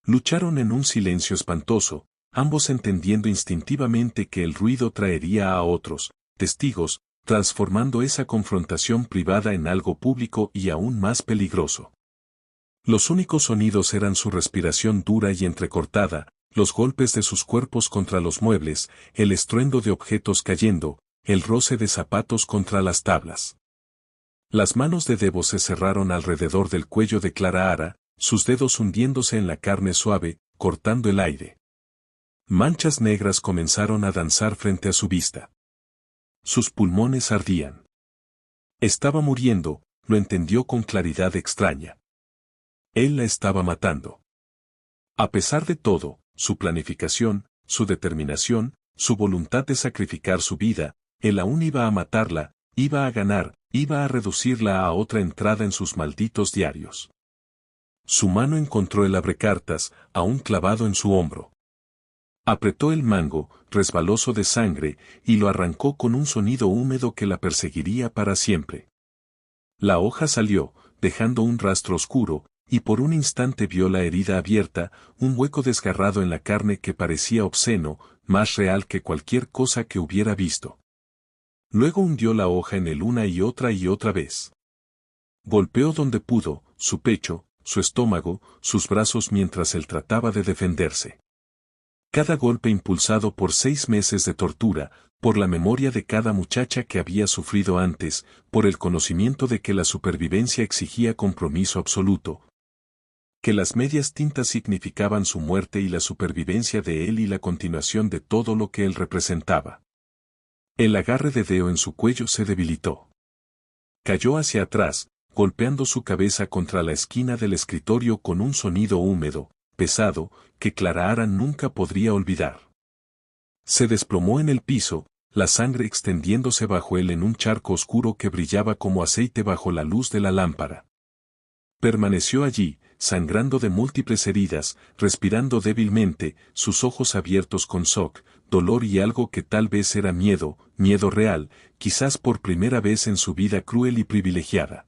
Lucharon en un silencio espantoso, ambos entendiendo instintivamente que el ruido traería a otros testigos, transformando esa confrontación privada en algo público y aún más peligroso. Los únicos sonidos eran su respiración dura y entrecortada, los golpes de sus cuerpos contra los muebles, el estruendo de objetos cayendo, el roce de zapatos contra las tablas. Las manos de Debo se cerraron alrededor del cuello de Clara, sus dedos hundiéndose en la carne suave, cortando el aire. Manchas negras comenzaron a danzar frente a su vista. Sus pulmones ardían. Estaba muriendo, lo entendió con claridad extraña. Él la estaba matando. A pesar de todo, su planificación, su determinación, su voluntad de sacrificar su vida, él aún iba a matarla, iba a ganar, iba a reducirla a otra entrada en sus malditos diarios. Su mano encontró el abrecartas, aún clavado en su hombro. Apretó el mango, resbaloso de sangre, y lo arrancó con un sonido húmedo que la perseguiría para siempre. La hoja salió, dejando un rastro oscuro, y por un instante vio la herida abierta, un hueco desgarrado en la carne que parecía obsceno, más real que cualquier cosa que hubiera visto. Luego hundió la hoja en él una y otra vez. Golpeó donde pudo, su pecho, su estómago, sus brazos mientras él trataba de defenderse. Cada golpe impulsado por 6 meses de tortura, por la memoria de cada muchacha que había sufrido antes, por el conocimiento de que la supervivencia exigía compromiso absoluto, que las medias tintas significaban su muerte y la supervivencia de él y la continuación de todo lo que él representaba. El agarre de Deo en su cuello se debilitó. Cayó hacia atrás, golpeando su cabeza contra la esquina del escritorio con un sonido húmedo, pesado, que Clara Ara nunca podría olvidar. Se desplomó en el piso, la sangre extendiéndose bajo él en un charco oscuro que brillaba como aceite bajo la luz de la lámpara. Permaneció allí, sangrando de múltiples heridas, respirando débilmente, sus ojos abiertos con shock, dolor y algo que tal vez era miedo, miedo real, quizás por primera vez en su vida cruel y privilegiada.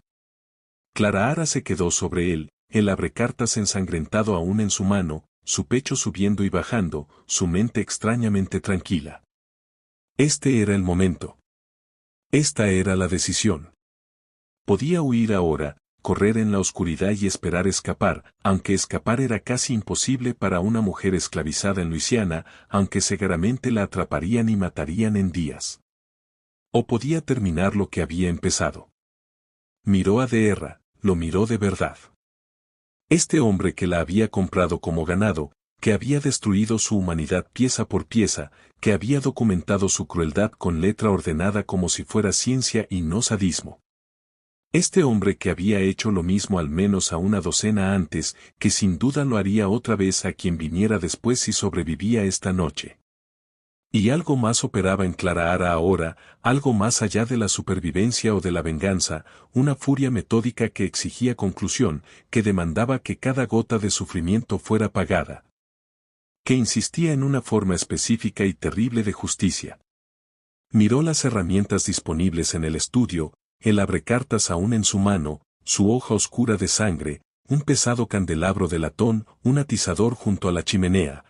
Clara Ara se quedó sobre él, el abrecartas ensangrentado aún en su mano, su pecho subiendo y bajando, su mente extrañamente tranquila. Este era el momento. Esta era la decisión. Podía huir ahora, correr en la oscuridad y esperar escapar, aunque escapar era casi imposible para una mujer esclavizada en Luisiana, aunque seguramente la atraparían y matarían en días. O podía terminar lo que había empezado. Miró a Deerra, lo miró de verdad. Este hombre que la había comprado como ganado, que había destruido su humanidad pieza por pieza, que había documentado su crueldad con letra ordenada como si fuera ciencia y no sadismo. Este hombre que había hecho lo mismo al menos a una docena antes, que sin duda lo haría otra vez a quien viniera después si sobrevivía esta noche. Y algo más operaba en Clara Ara ahora, algo más allá de la supervivencia o de la venganza, una furia metódica que exigía conclusión, que demandaba que cada gota de sufrimiento fuera pagada. Que insistía en una forma específica y terrible de justicia. Miró las herramientas disponibles en el estudio, el abrecartas aún en su mano, su hoja oscura de sangre, un pesado candelabro de latón, un atizador junto a la chimenea.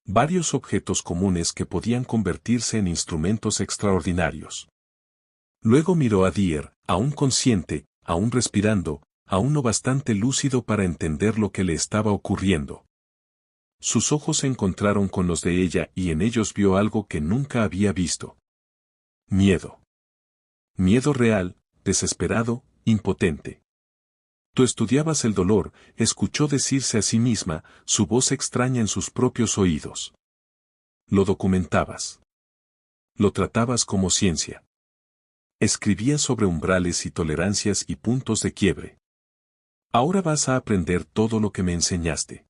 Varios objetos comunes que podían convertirse en instrumentos extraordinarios. Luego miró a Deer, aún consciente, aún respirando, aún no bastante lúcido para entender lo que le estaba ocurriendo. Sus ojos se encontraron con los de ella y en ellos vio algo que nunca había visto. Miedo. Miedo real, desesperado, impotente. Tú estudiabas el dolor, escuchó decirse a sí misma, su voz extraña en sus propios oídos. Lo documentabas. Lo tratabas como ciencia. Escribías sobre umbrales y tolerancias y puntos de quiebre. Ahora vas a aprender todo lo que me enseñaste.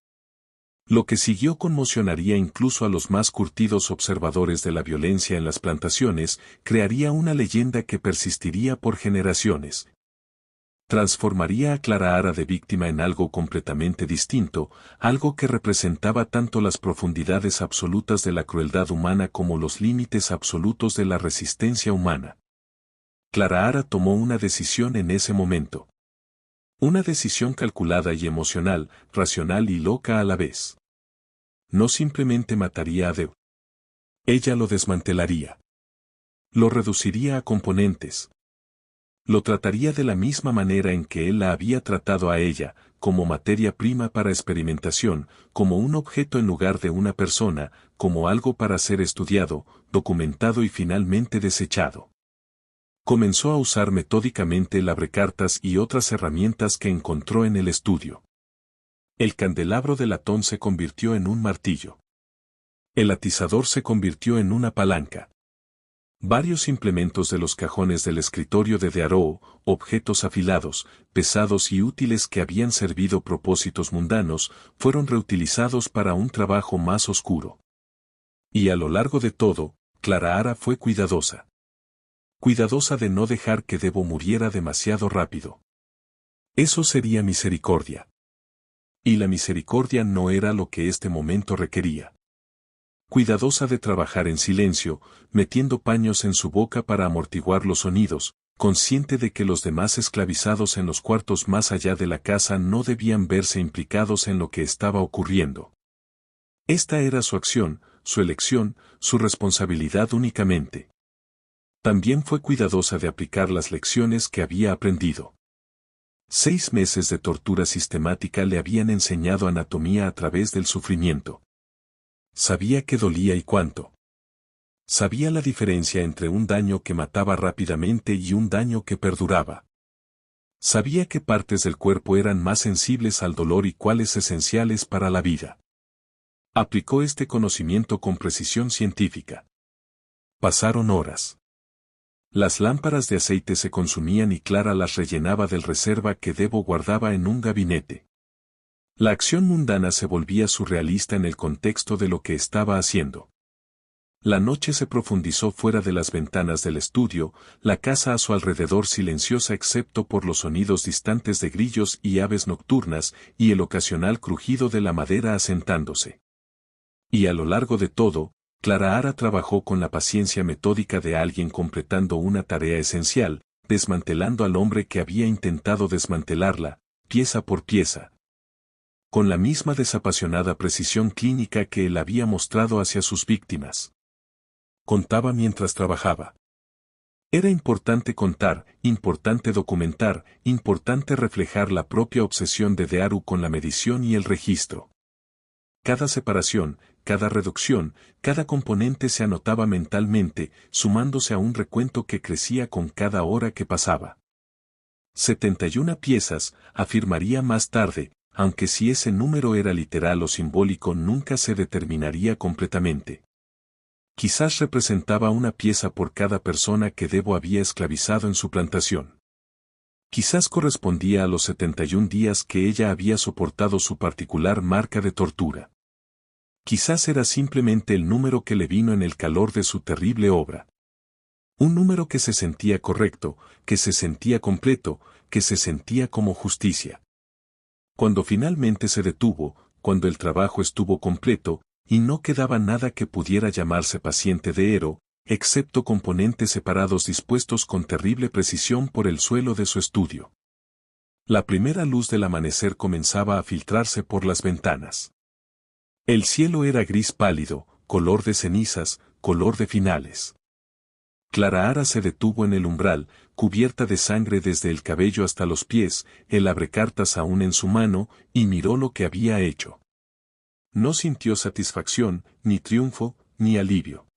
Lo que siguió conmocionaría incluso a los más curtidos observadores de la violencia en las plantaciones, crearía una leyenda que persistiría por generaciones. Transformaría a Clara Ara de víctima en algo completamente distinto, algo que representaba tanto las profundidades absolutas de la crueldad humana como los límites absolutos de la resistencia humana. Clara Ara tomó una decisión en ese momento. Una decisión calculada y emocional, racional y loca a la vez. No simplemente mataría a Deo. Ella lo desmantelaría. Lo reduciría a componentes. Lo trataría de la misma manera en que él la había tratado a ella, como materia prima para experimentación, como un objeto en lugar de una persona, como algo para ser estudiado, documentado y finalmente desechado. Comenzó a usar metódicamente el abrecartas y otras herramientas que encontró en el estudio. El candelabro de latón se convirtió en un martillo. El atizador se convirtió en una palanca. Varios implementos de los cajones del escritorio de Dearoo, objetos afilados, pesados y útiles que habían servido propósitos mundanos, fueron reutilizados para un trabajo más oscuro. Y a lo largo de todo, Clara Ara fue cuidadosa. Cuidadosa de no dejar que Debo muriera demasiado rápido. Eso sería misericordia. Y la misericordia no era lo que este momento requería. Cuidadosa de trabajar en silencio, metiendo paños en su boca para amortiguar los sonidos, consciente de que los demás esclavizados en los cuartos más allá de la casa no debían verse implicados en lo que estaba ocurriendo. Esta era su acción, su elección, su responsabilidad únicamente. También fue cuidadosa de aplicar las lecciones que había aprendido. 6 meses de tortura sistemática le habían enseñado anatomía a través del sufrimiento. Sabía qué dolía y cuánto. Sabía la diferencia entre un daño que mataba rápidamente y un daño que perduraba. Sabía qué partes del cuerpo eran más sensibles al dolor y cuáles esenciales para la vida. Aplicó este conocimiento con precisión científica. Pasaron horas. Las lámparas de aceite se consumían y Clara las rellenaba del reserva que Debo guardaba en un gabinete. La acción mundana se volvía surrealista en el contexto de lo que estaba haciendo. La noche se profundizó fuera de las ventanas del estudio, la casa a su alrededor silenciosa excepto por los sonidos distantes de grillos y aves nocturnas y el ocasional crujido de la madera asentándose. Y a lo largo de todo, Clara Ara trabajó con la paciencia metódica de alguien completando una tarea esencial, desmantelando al hombre que había intentado desmantelarla, pieza por pieza. Con la misma desapasionada precisión clínica que él había mostrado hacia sus víctimas. Contaba mientras trabajaba. Era importante contar, importante documentar, importante reflejar la propia obsesión de Daru con la medición y el registro. Cada separación, cada reducción, cada componente se anotaba mentalmente, sumándose a un recuento que crecía con cada hora que pasaba. 71 piezas, afirmaría más tarde, aunque si ese número era literal o simbólico nunca se determinaría completamente. Quizás representaba una pieza por cada persona que Debo había esclavizado en su plantación. Quizás correspondía a los 71 días que ella había soportado su particular marca de tortura. Quizás era simplemente el número que le vino en el calor de su terrible obra. Un número que se sentía correcto, que se sentía completo, que se sentía como justicia. Cuando finalmente se detuvo, cuando el trabajo estuvo completo, y no quedaba nada que pudiera llamarse paciente de Ero, excepto componentes separados dispuestos con terrible precisión por el suelo de su estudio. La primera luz del amanecer comenzaba a filtrarse por las ventanas. El cielo era gris pálido, color de cenizas, color de finales. Clara Ara se detuvo en el umbral, cubierta de sangre desde el cabello hasta los pies, el abrecartas aún en su mano, y miró lo que había hecho. No sintió satisfacción, ni triunfo, ni alivio.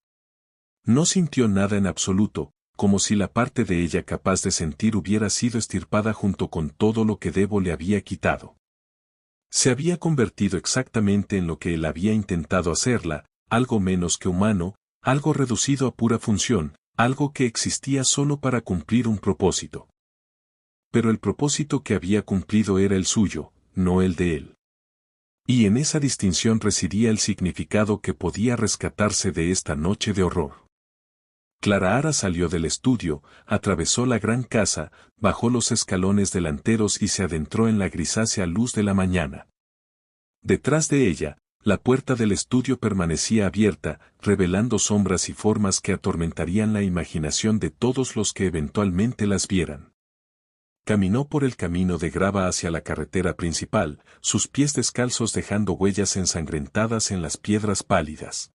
No sintió nada en absoluto, como si la parte de ella capaz de sentir hubiera sido extirpada junto con todo lo que Debo le había quitado. Se había convertido exactamente en lo que él había intentado hacerla, algo menos que humano, algo reducido a pura función, algo que existía solo para cumplir un propósito. Pero el propósito que había cumplido era el suyo, no el de él. Y en esa distinción residía el significado que podía rescatarse de esta noche de horror. Clara Ara salió del estudio, atravesó la gran casa, bajó los escalones delanteros y se adentró en la grisácea luz de la mañana. Detrás de ella, la puerta del estudio permanecía abierta, revelando sombras y formas que atormentarían la imaginación de todos los que eventualmente las vieran. Caminó por el camino de grava hacia la carretera principal, sus pies descalzos dejando huellas ensangrentadas en las piedras pálidas.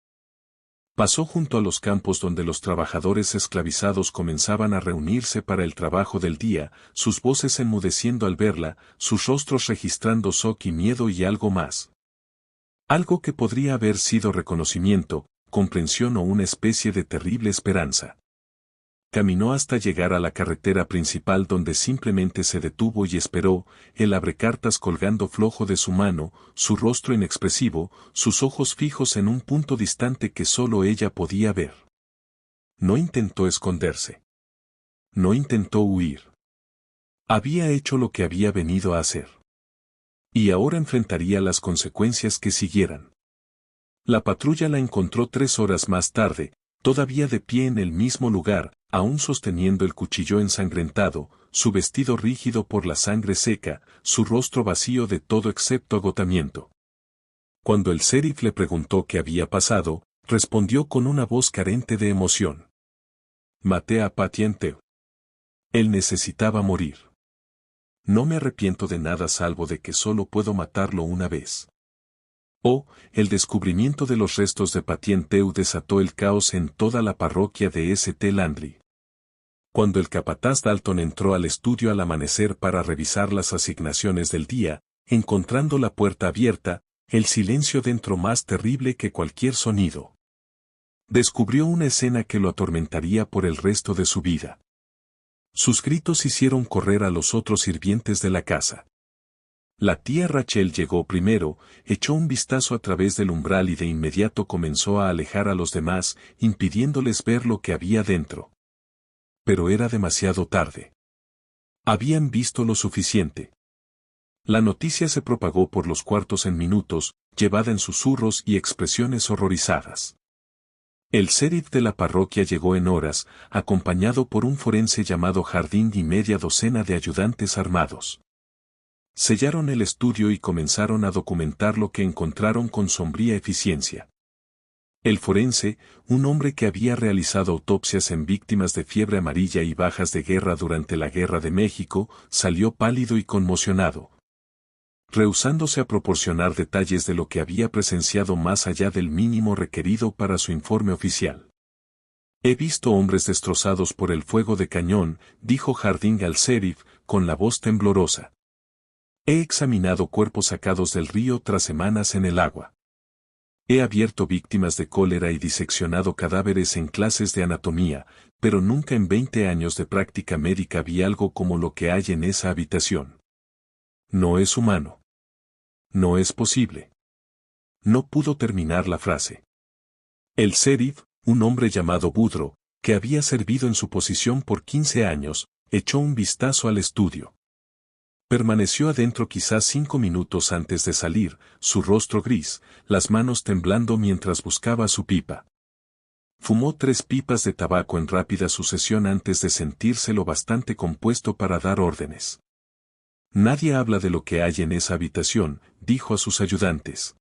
Pasó junto a los campos donde los trabajadores esclavizados comenzaban a reunirse para el trabajo del día, sus voces enmudeciendo al verla, sus rostros registrando shock y miedo y algo más. Algo que podría haber sido reconocimiento, comprensión o una especie de terrible esperanza. Caminó hasta llegar a la carretera principal donde simplemente se detuvo y esperó, el abrecartas colgando flojo de su mano, su rostro inexpresivo, sus ojos fijos en un punto distante que solo ella podía ver. No intentó esconderse. No intentó huir. Había hecho lo que había venido a hacer. Y ahora enfrentaría las consecuencias que siguieran. La patrulla la encontró 3 horas más tarde, todavía de pie en el mismo lugar, aún sosteniendo el cuchillo ensangrentado, su vestido rígido por la sangre seca, su rostro vacío de todo excepto agotamiento. Cuando el sheriff le preguntó qué había pasado, respondió con una voz carente de emoción. Maté a Patient Tew. Él necesitaba morir. No me arrepiento de nada salvo de que solo puedo matarlo una vez. Oh, el descubrimiento de los restos de Patient Tew desató el caos en toda la parroquia de St. Landry. Cuando el capataz Dalton entró al estudio al amanecer para revisar las asignaciones del día, encontrando la puerta abierta, el silencio dentro más terrible que cualquier sonido. Descubrió una escena que lo atormentaría por el resto de su vida. Sus gritos hicieron correr a los otros sirvientes de la casa. La tía Rachel llegó primero, echó un vistazo a través del umbral y de inmediato comenzó a alejar a los demás, impidiéndoles ver lo que había dentro. Pero era demasiado tarde. Habían visto lo suficiente. La noticia se propagó por los cuartos en minutos, llevada en susurros y expresiones horrorizadas. El sheriff de la parroquia llegó en horas, acompañado por un forense llamado Jardín y media docena de ayudantes armados. Sellaron el estudio y comenzaron a documentar lo que encontraron con sombría eficiencia. El forense, un hombre que había realizado autopsias en víctimas de fiebre amarilla y bajas de guerra durante la Guerra de México, salió pálido y conmocionado, rehusándose a proporcionar detalles de lo que había presenciado más allá del mínimo requerido para su informe oficial. He visto hombres destrozados por el fuego de cañón, dijo Jardín al sheriff, con la voz temblorosa. He examinado cuerpos sacados del río tras semanas en el agua. He abierto víctimas de cólera y diseccionado cadáveres en clases de anatomía, pero nunca en 20 años de práctica médica vi algo como lo que hay en esa habitación. No es humano. No es posible. No pudo terminar la frase. El sheriff, un hombre llamado Woodrow, que había servido en su posición por 15 años, echó un vistazo al estudio. Permaneció adentro quizás 5 minutos antes de salir, su rostro gris, las manos temblando mientras buscaba su pipa. Fumó 3 pipas de tabaco en rápida sucesión antes de sentirse lo bastante compuesto para dar órdenes. Nadie habla de lo que hay en esa habitación, dijo a sus ayudantes.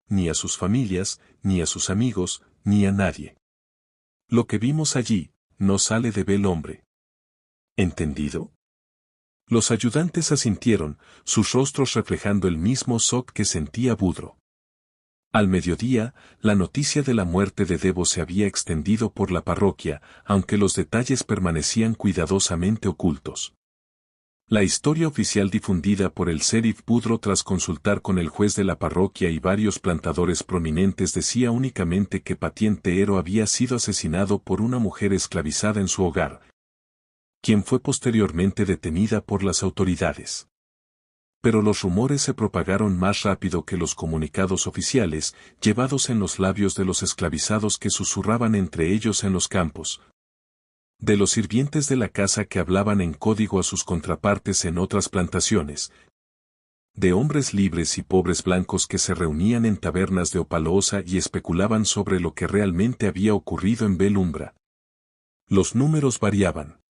Ni a sus familias, ni a sus amigos, ni a nadie. Lo que vimos allí, no sale de Bel hombre. ¿Entendido? Los ayudantes asintieron, sus rostros reflejando el mismo shock que sentía Woodrow. Al mediodía, la noticia de la muerte de Debo se había extendido por la parroquia, aunque los detalles permanecían cuidadosamente ocultos. La historia oficial difundida por el sheriff Woodrow tras consultar con el juez de la parroquia y varios plantadores prominentes decía únicamente que Patiente Hero había sido asesinado por una mujer esclavizada en su hogar, quien fue posteriormente detenida por las autoridades. Pero los rumores se propagaron más rápido que los comunicados oficiales, llevados en los labios de los esclavizados que susurraban entre ellos en los campos, de los sirvientes de la casa que hablaban en código a sus contrapartes en otras plantaciones, de hombres libres y pobres blancos que se reunían en tabernas de Opaloosa y especulaban sobre lo que realmente había ocurrido en Bel Umbra. Los números variaban.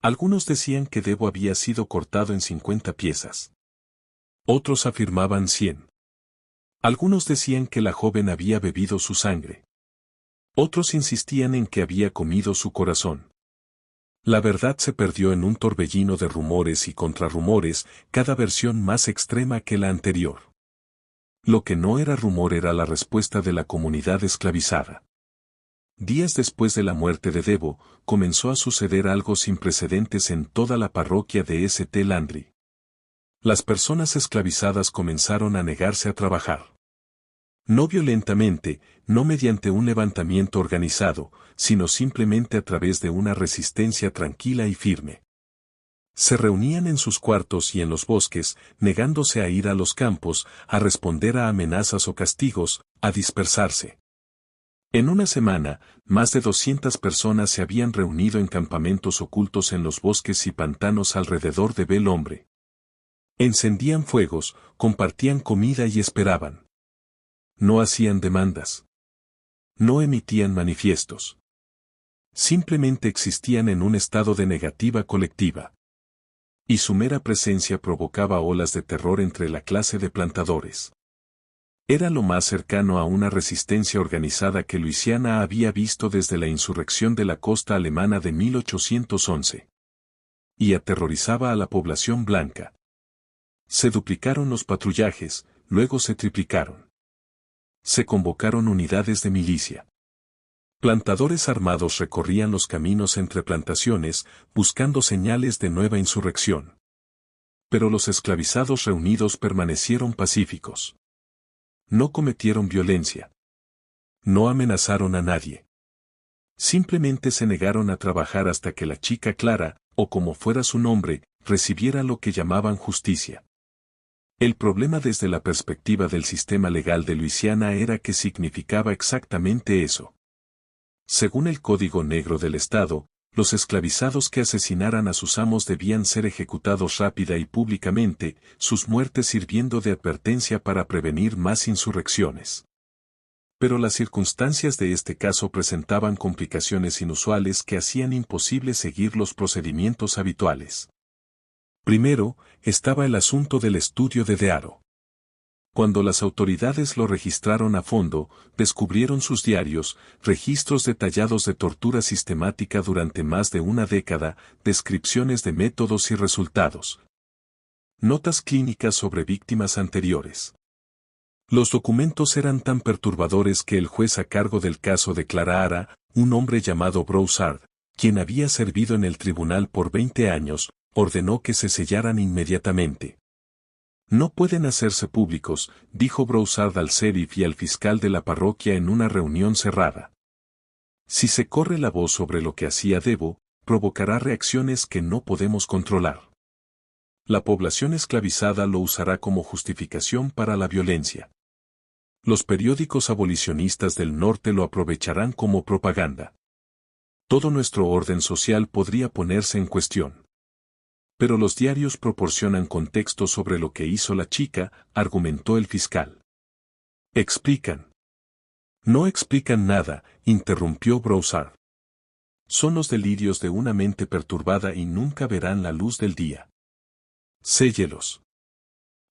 Algunos decían que Debo había sido cortado en 50 piezas. Otros afirmaban 100. Algunos decían que la joven había bebido su sangre. Otros insistían en que había comido su corazón. La verdad se perdió en un torbellino de rumores y contrarrumores, cada versión más extrema que la anterior. Lo que no era rumor era la respuesta de la comunidad esclavizada. Días después de la muerte de Debo, comenzó a suceder algo sin precedentes en toda la parroquia de St. Landry. Las personas esclavizadas comenzaron a negarse a trabajar. No violentamente, no mediante un levantamiento organizado, sino simplemente a través de una resistencia tranquila y firme. Se reunían en sus cuartos y en los bosques, negándose a ir a los campos, a responder a amenazas o castigos, a dispersarse. En una semana, más de 200 personas se habían reunido en campamentos ocultos en los bosques y pantanos alrededor de Bel Hombre. Encendían fuegos, compartían comida y esperaban. No hacían demandas. No emitían manifiestos. Simplemente existían en un estado de negativa colectiva. Y su mera presencia provocaba olas de terror entre la clase de plantadores. Era lo más cercano a una resistencia organizada que Luisiana había visto desde la insurrección de la costa alemana de 1811. Y aterrorizaba a la población blanca. Se duplicaron los patrullajes, luego se triplicaron. Se convocaron unidades de milicia. Plantadores armados recorrían los caminos entre plantaciones, buscando señales de nueva insurrección. Pero los esclavizados reunidos permanecieron pacíficos. No cometieron violencia. No amenazaron a nadie. Simplemente se negaron a trabajar hasta que la chica Clara, o como fuera su nombre, recibiera lo que llamaban justicia. El problema desde la perspectiva del sistema legal de Luisiana era que significaba exactamente eso. Según el Código Negro del Estado, los esclavizados que asesinaran a sus amos debían ser ejecutados rápida y públicamente, sus muertes sirviendo de advertencia para prevenir más insurrecciones. Pero las circunstancias de este caso presentaban complicaciones inusuales que hacían imposible seguir los procedimientos habituales. Primero, estaba el asunto del estudio de Dearo. Cuando las autoridades lo registraron a fondo, descubrieron sus diarios, registros detallados de tortura sistemática durante más de una década, descripciones de métodos y resultados. Notas clínicas sobre víctimas anteriores. Los documentos eran tan perturbadores que el juez a cargo del caso de Clara Ara, un hombre llamado Broussard, quien había servido en el tribunal por 20 años, ordenó que se sellaran inmediatamente. No pueden hacerse públicos, dijo Broussard al sheriff y al fiscal de la parroquia en una reunión cerrada. Si se corre la voz sobre lo que hacía Debo, provocará reacciones que no podemos controlar. La población esclavizada lo usará como justificación para la violencia. Los periódicos abolicionistas del norte lo aprovecharán como propaganda. Todo nuestro orden social podría ponerse en cuestión. Pero los diarios proporcionan contexto sobre lo que hizo la chica, argumentó el fiscal. Explican. No explican nada, interrumpió Broussard. Son los delirios de una mente perturbada y nunca verán la luz del día. Séllelos.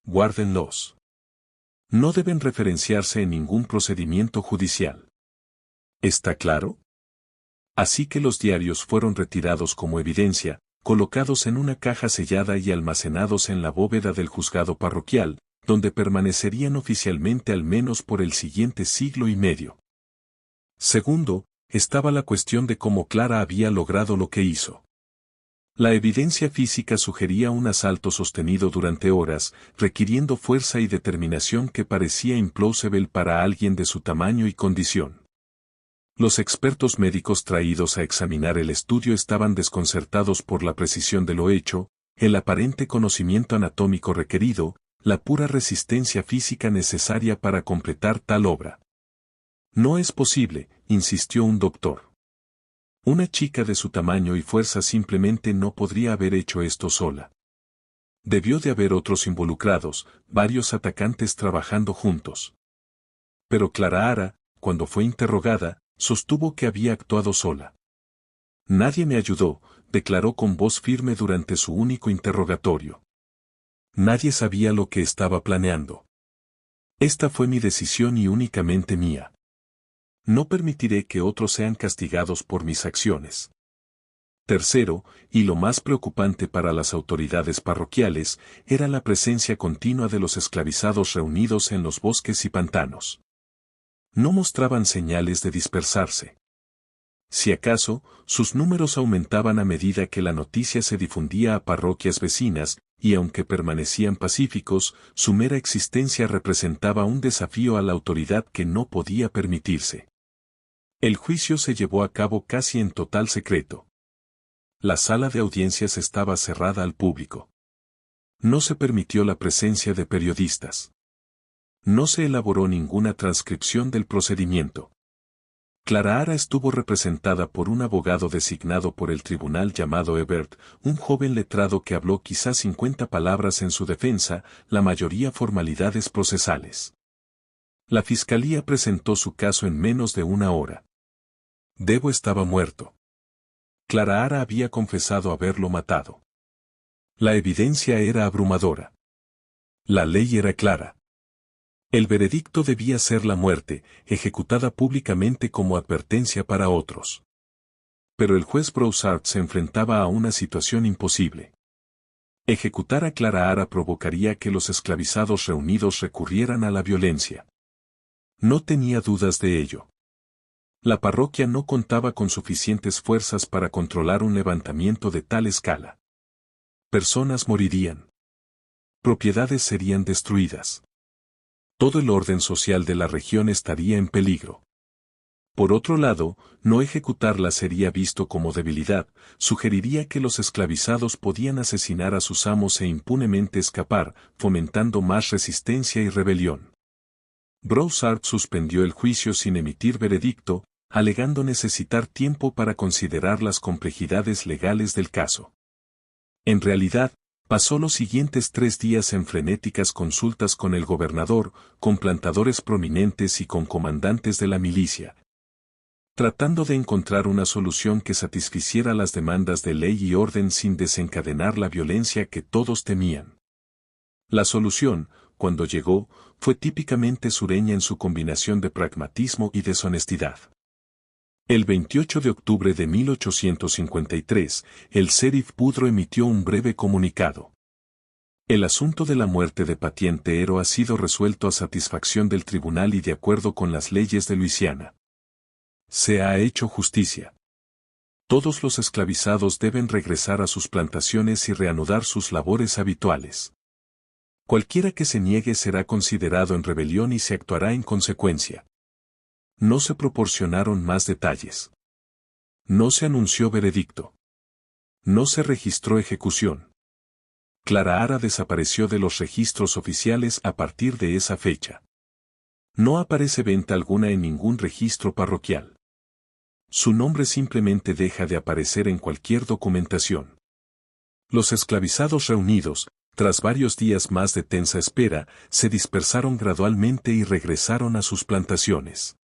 Guárdenlos. No deben referenciarse en ningún procedimiento judicial. ¿Está claro? Así que los diarios fueron retirados como evidencia, colocados en una caja sellada y almacenados en la bóveda del juzgado parroquial, donde permanecerían oficialmente al menos por el siguiente siglo y medio. Segundo, estaba la cuestión de cómo Clara había logrado lo que hizo. La evidencia física sugería un asalto sostenido durante horas, requiriendo fuerza y determinación que parecía implausible para alguien de su tamaño y condición. Los expertos médicos traídos a examinar el estudio estaban desconcertados por la precisión de lo hecho, el aparente conocimiento anatómico requerido, la pura resistencia física necesaria para completar tal obra. No es posible, insistió un doctor. Una chica de su tamaño y fuerza simplemente no podría haber hecho esto sola. Debió de haber otros involucrados, varios atacantes trabajando juntos. Pero Clara Ara, cuando fue interrogada, sostuvo que había actuado sola. Nadie me ayudó, declaró con voz firme durante su único interrogatorio. Nadie sabía lo que estaba planeando. Esta fue mi decisión y únicamente mía. No permitiré que otros sean castigados por mis acciones. Tercero, y lo más preocupante para las autoridades parroquiales, era la presencia continua de los esclavizados reunidos en los bosques y pantanos. No mostraban señales de dispersarse. Si acaso, sus números aumentaban a medida que la noticia se difundía a parroquias vecinas, y aunque permanecían pacíficos, su mera existencia representaba un desafío a la autoridad que no podía permitirse. El juicio se llevó a cabo casi en total secreto. La sala de audiencias estaba cerrada al público. No se permitió la presencia de periodistas. No se elaboró ninguna transcripción del procedimiento. Clara Ara estuvo representada por un abogado designado por el tribunal llamado Ebert, un joven letrado que habló quizás 50 palabras en su defensa, la mayoría formalidades procesales. La fiscalía presentó su caso en menos de una hora. Debo estaba muerto. Clara Ara había confesado haberlo matado. La evidencia era abrumadora. La ley era clara. El veredicto debía ser la muerte, ejecutada públicamente como advertencia para otros. Pero el juez Broussard se enfrentaba a una situación imposible. Ejecutar a Clara Ara provocaría que los esclavizados reunidos recurrieran a la violencia. No tenía dudas de ello. La parroquia no contaba con suficientes fuerzas para controlar un levantamiento de tal escala. Personas morirían. Propiedades serían destruidas. Todo el orden social de la región estaría en peligro. Por otro lado, no ejecutarla sería visto como debilidad, sugeriría que los esclavizados podían asesinar a sus amos e impunemente escapar, fomentando más resistencia y rebelión. Broussard suspendió el juicio sin emitir veredicto, alegando necesitar tiempo para considerar las complejidades legales del caso. En realidad, pasó los siguientes 3 días en frenéticas consultas con el gobernador, con plantadores prominentes y con comandantes de la milicia, tratando de encontrar una solución que satisficiera las demandas de ley y orden sin desencadenar la violencia que todos temían. La solución, cuando llegó, fue típicamente sureña en su combinación de pragmatismo y deshonestidad. El 28 de octubre de 1853, el sheriff Boudreaux emitió un breve comunicado. El asunto de la muerte de Patien Teero ha sido resuelto a satisfacción del tribunal y de acuerdo con las leyes de Luisiana. Se ha hecho justicia. Todos los esclavizados deben regresar a sus plantaciones y reanudar sus labores habituales. Cualquiera que se niegue será considerado en rebelión y se actuará en consecuencia. No se proporcionaron más detalles. No se anunció veredicto. No se registró ejecución. Clara Ara desapareció de los registros oficiales a partir de esa fecha. No aparece venta alguna en ningún registro parroquial. Su nombre simplemente deja de aparecer en cualquier documentación. Los esclavizados reunidos, tras varios días más de tensa espera, se dispersaron gradualmente y regresaron a sus plantaciones.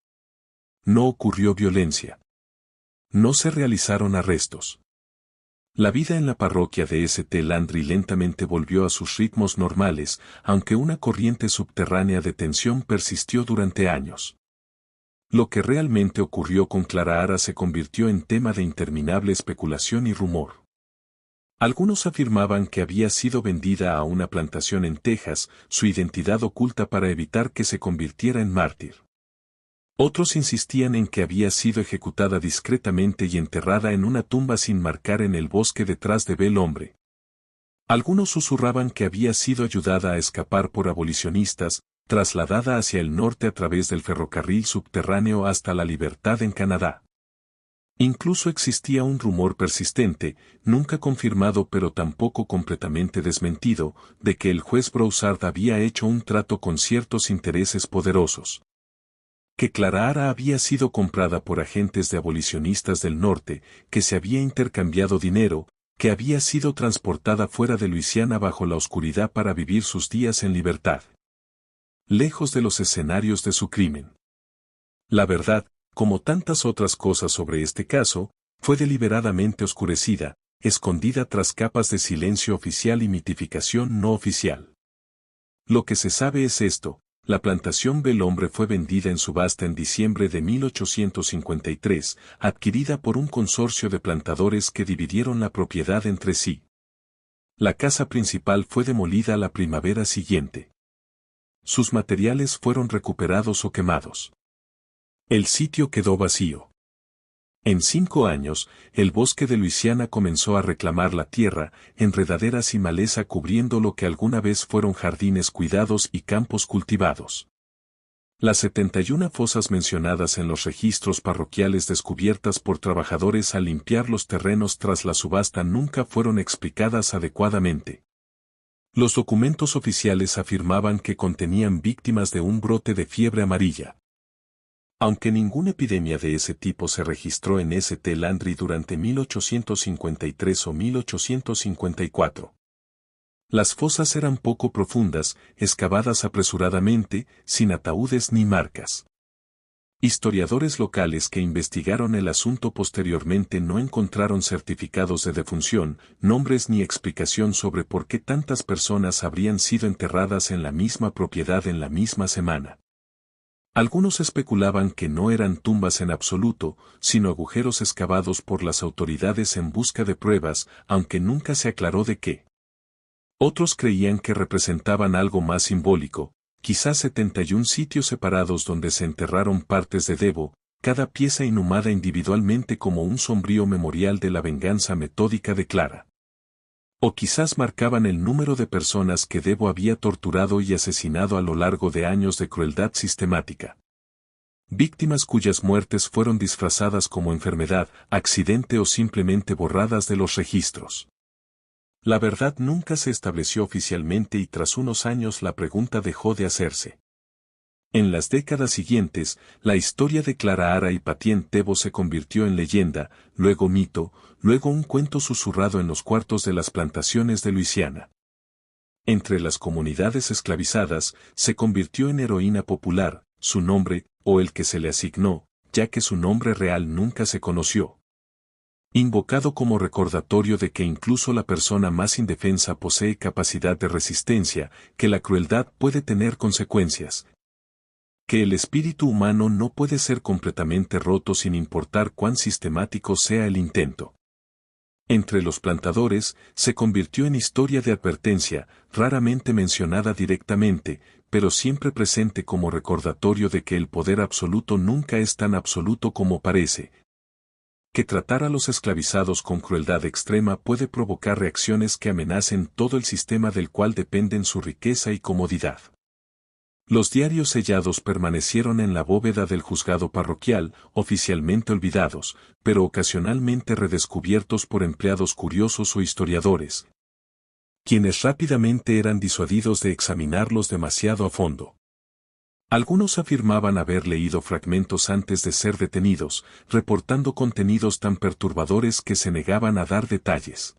No ocurrió violencia. No se realizaron arrestos. La vida en la parroquia de St. Landry lentamente volvió a sus ritmos normales, aunque una corriente subterránea de tensión persistió durante años. Lo que realmente ocurrió con Clara Ara se convirtió en tema de interminable especulación y rumor. Algunos afirmaban que había sido vendida a una plantación en Texas, su identidad oculta para evitar que se convirtiera en mártir. Otros insistían en que había sido ejecutada discretamente y enterrada en una tumba sin marcar en el bosque detrás de Bel Hombre. Algunos susurraban que había sido ayudada a escapar por abolicionistas, trasladada hacia el norte a través del ferrocarril subterráneo hasta la Libertad en Canadá. Incluso existía un rumor persistente, nunca confirmado pero tampoco completamente desmentido, de que el juez Broussard había hecho un trato con ciertos intereses poderosos. Que Clara Ara había sido comprada por agentes de abolicionistas del norte, que se había intercambiado dinero, que había sido transportada fuera de Luisiana bajo la oscuridad para vivir sus días en libertad, lejos de los escenarios de su crimen. La verdad, como tantas otras cosas sobre este caso, fue deliberadamente oscurecida, escondida tras capas de silencio oficial y mitificación no oficial. Lo que se sabe es esto: la plantación Bel Hombre fue vendida en subasta en diciembre de 1853, adquirida por un consorcio de plantadores que dividieron la propiedad entre sí. La casa principal fue demolida la primavera siguiente. Sus materiales fueron recuperados o quemados. El sitio quedó vacío. En 5 años, el bosque de Luisiana comenzó a reclamar la tierra, enredaderas y maleza cubriendo lo que alguna vez fueron jardines cuidados y campos cultivados. Las 71 fosas mencionadas en los registros parroquiales descubiertas por trabajadores al limpiar los terrenos tras la subasta nunca fueron explicadas adecuadamente. Los documentos oficiales afirmaban que contenían víctimas de un brote de fiebre amarilla. Aunque ninguna epidemia de ese tipo se registró en St. Landry durante 1853 o 1854. Las fosas eran poco profundas, excavadas apresuradamente, sin ataúdes ni marcas. Historiadores locales que investigaron el asunto posteriormente no encontraron certificados de defunción, nombres ni explicación sobre por qué tantas personas habrían sido enterradas en la misma propiedad en la misma semana. Algunos especulaban que no eran tumbas en absoluto, sino agujeros excavados por las autoridades en busca de pruebas, aunque nunca se aclaró de qué. Otros creían que representaban algo más simbólico, quizás 71 sitios separados donde se enterraron partes de Debo, cada pieza inhumada individualmente como un sombrío memorial de la venganza metódica de Clara. O quizás marcaban el número de personas que Debo había torturado y asesinado a lo largo de años de crueldad sistemática. Víctimas cuyas muertes fueron disfrazadas como enfermedad, accidente o simplemente borradas de los registros. La verdad nunca se estableció oficialmente y tras unos años la pregunta dejó de hacerse. En las décadas siguientes, la historia de Clara Ara y Patient Tebo se convirtió en leyenda, luego mito, luego un cuento susurrado en los cuartos de las plantaciones de Luisiana. Entre las comunidades esclavizadas, se convirtió en heroína popular, su nombre, o el que se le asignó, ya que su nombre real nunca se conoció. Invocado como recordatorio de que incluso la persona más indefensa posee capacidad de resistencia, que la crueldad puede tener consecuencias, que el espíritu humano no puede ser completamente roto sin importar cuán sistemático sea el intento. Entre los plantadores, se convirtió en historia de advertencia, raramente mencionada directamente, pero siempre presente como recordatorio de que el poder absoluto nunca es tan absoluto como parece, que tratar a los esclavizados con crueldad extrema puede provocar reacciones que amenacen todo el sistema del cual dependen su riqueza y comodidad. Los diarios sellados permanecieron en la bóveda del juzgado parroquial, oficialmente olvidados, pero ocasionalmente redescubiertos por empleados curiosos o historiadores, quienes rápidamente eran disuadidos de examinarlos demasiado a fondo. Algunos afirmaban haber leído fragmentos antes de ser detenidos, reportando contenidos tan perturbadores que se negaban a dar detalles.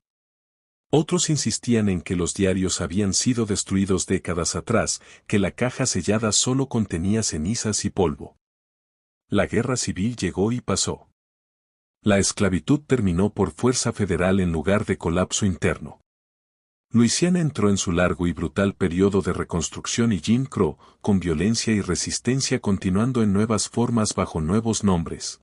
Otros insistían en que los diarios habían sido destruidos décadas atrás, que la caja sellada solo contenía cenizas y polvo. La guerra civil llegó y pasó. La esclavitud terminó por fuerza federal en lugar de colapso interno. Luisiana entró en su largo y brutal periodo de reconstrucción y Jim Crow, con violencia y resistencia continuando en nuevas formas bajo nuevos nombres.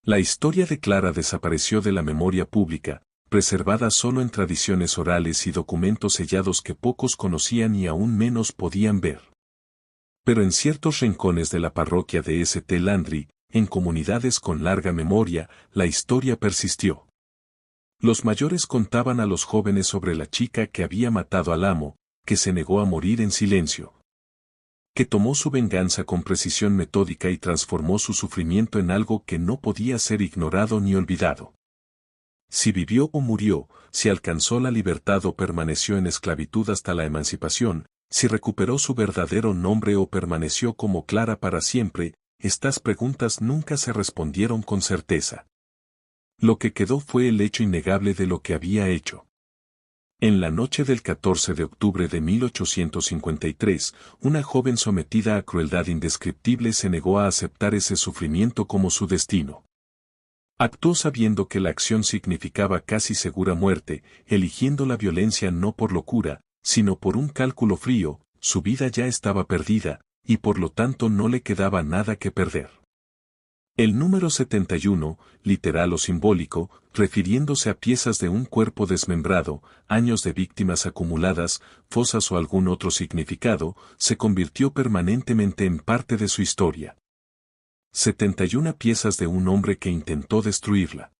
La historia de Clara desapareció de la memoria pública, preservada solo en tradiciones orales y documentos sellados que pocos conocían y aún menos podían ver. Pero en ciertos rincones de la parroquia de St. Landry, en comunidades con larga memoria, la historia persistió. Los mayores contaban a los jóvenes sobre la chica que había matado al amo, que se negó a morir en silencio, que tomó su venganza con precisión metódica y transformó su sufrimiento en algo que no podía ser ignorado ni olvidado. Si vivió o murió, si alcanzó la libertad o permaneció en esclavitud hasta la emancipación, si recuperó su verdadero nombre o permaneció como Clara para siempre, estas preguntas nunca se respondieron con certeza. Lo que quedó fue el hecho innegable de lo que había hecho. En la noche del 14 de octubre de 1853, una joven sometida a crueldad indescriptible se negó a aceptar ese sufrimiento como su destino. Actuó sabiendo que la acción significaba casi segura muerte, eligiendo la violencia no por locura, sino por un cálculo frío, su vida ya estaba perdida, y por lo tanto no le quedaba nada que perder. El número 71, literal o simbólico, refiriéndose a piezas de un cuerpo desmembrado, años de víctimas acumuladas, fosas o algún otro significado, se convirtió permanentemente en parte de su historia. 71 piezas de un hombre que intentó destruirla.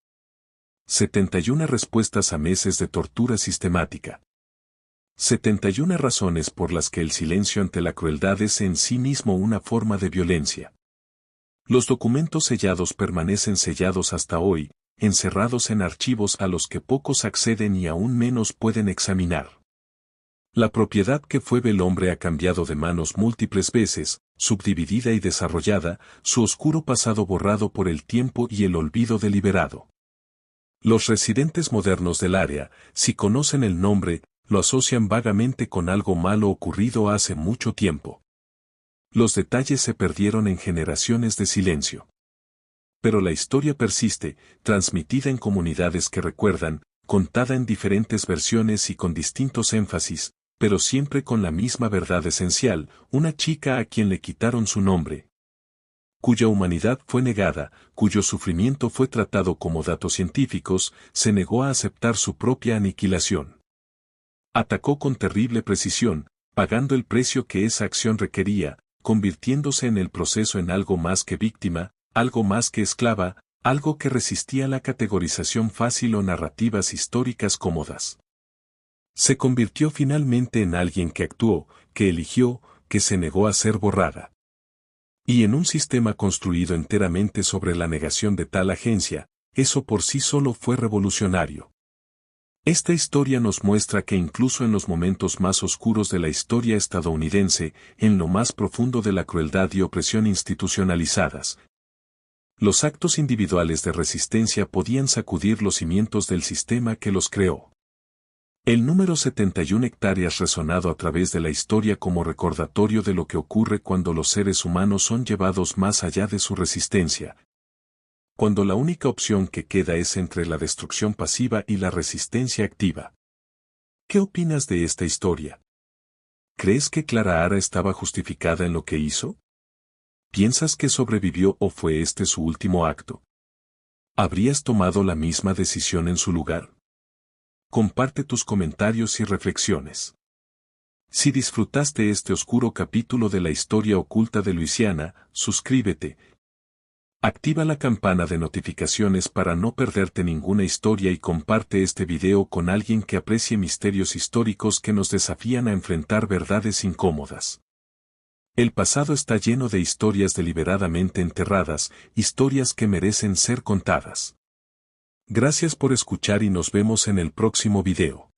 71 respuestas a meses de tortura sistemática. 71 razones por las que el silencio ante la crueldad es en sí mismo una forma de violencia. Los documentos sellados permanecen sellados hasta hoy, encerrados en archivos a los que pocos acceden y aún menos pueden examinar. La propiedad que fue el hombre ha cambiado de manos múltiples veces, subdividida y desarrollada, su oscuro pasado borrado por el tiempo y el olvido deliberado. Los residentes modernos del área, si conocen el nombre, lo asocian vagamente con algo malo ocurrido hace mucho tiempo. Los detalles se perdieron en generaciones de silencio. Pero la historia persiste, transmitida en comunidades que recuerdan, contada en diferentes versiones y con distintos énfasis, pero siempre con la misma verdad esencial, una chica a quien le quitaron su nombre, cuya humanidad fue negada, cuyo sufrimiento fue tratado como datos científicos, se negó a aceptar su propia aniquilación. Atacó con terrible precisión, pagando el precio que esa acción requería, convirtiéndose en el proceso en algo más que víctima, algo más que esclava, algo que resistía la categorización fácil o narrativas históricas cómodas. Se convirtió finalmente en alguien que actuó, que eligió, que se negó a ser borrada. Y en un sistema construido enteramente sobre la negación de tal agencia, eso por sí solo fue revolucionario. Esta historia nos muestra que incluso en los momentos más oscuros de la historia estadounidense, en lo más profundo de la crueldad y opresión institucionalizadas, los actos individuales de resistencia podían sacudir los cimientos del sistema que los creó. El número 71 hectáreas resonado a través de la historia como recordatorio de lo que ocurre cuando los seres humanos son llevados más allá de su resistencia. Cuando la única opción que queda es entre la destrucción pasiva y la resistencia activa. ¿Qué opinas de esta historia? ¿Crees que Clara Ara estaba justificada en lo que hizo? ¿Piensas que sobrevivió o fue este su último acto? ¿Habrías tomado la misma decisión en su lugar? Comparte tus comentarios y reflexiones. Si disfrutaste este oscuro capítulo de la historia oculta de Luisiana, suscríbete. Activa la campana de notificaciones para no perderte ninguna historia y comparte este video con alguien que aprecie misterios históricos que nos desafían a enfrentar verdades incómodas. El pasado está lleno de historias deliberadamente enterradas, historias que merecen ser contadas. Gracias por escuchar y nos vemos en el próximo video.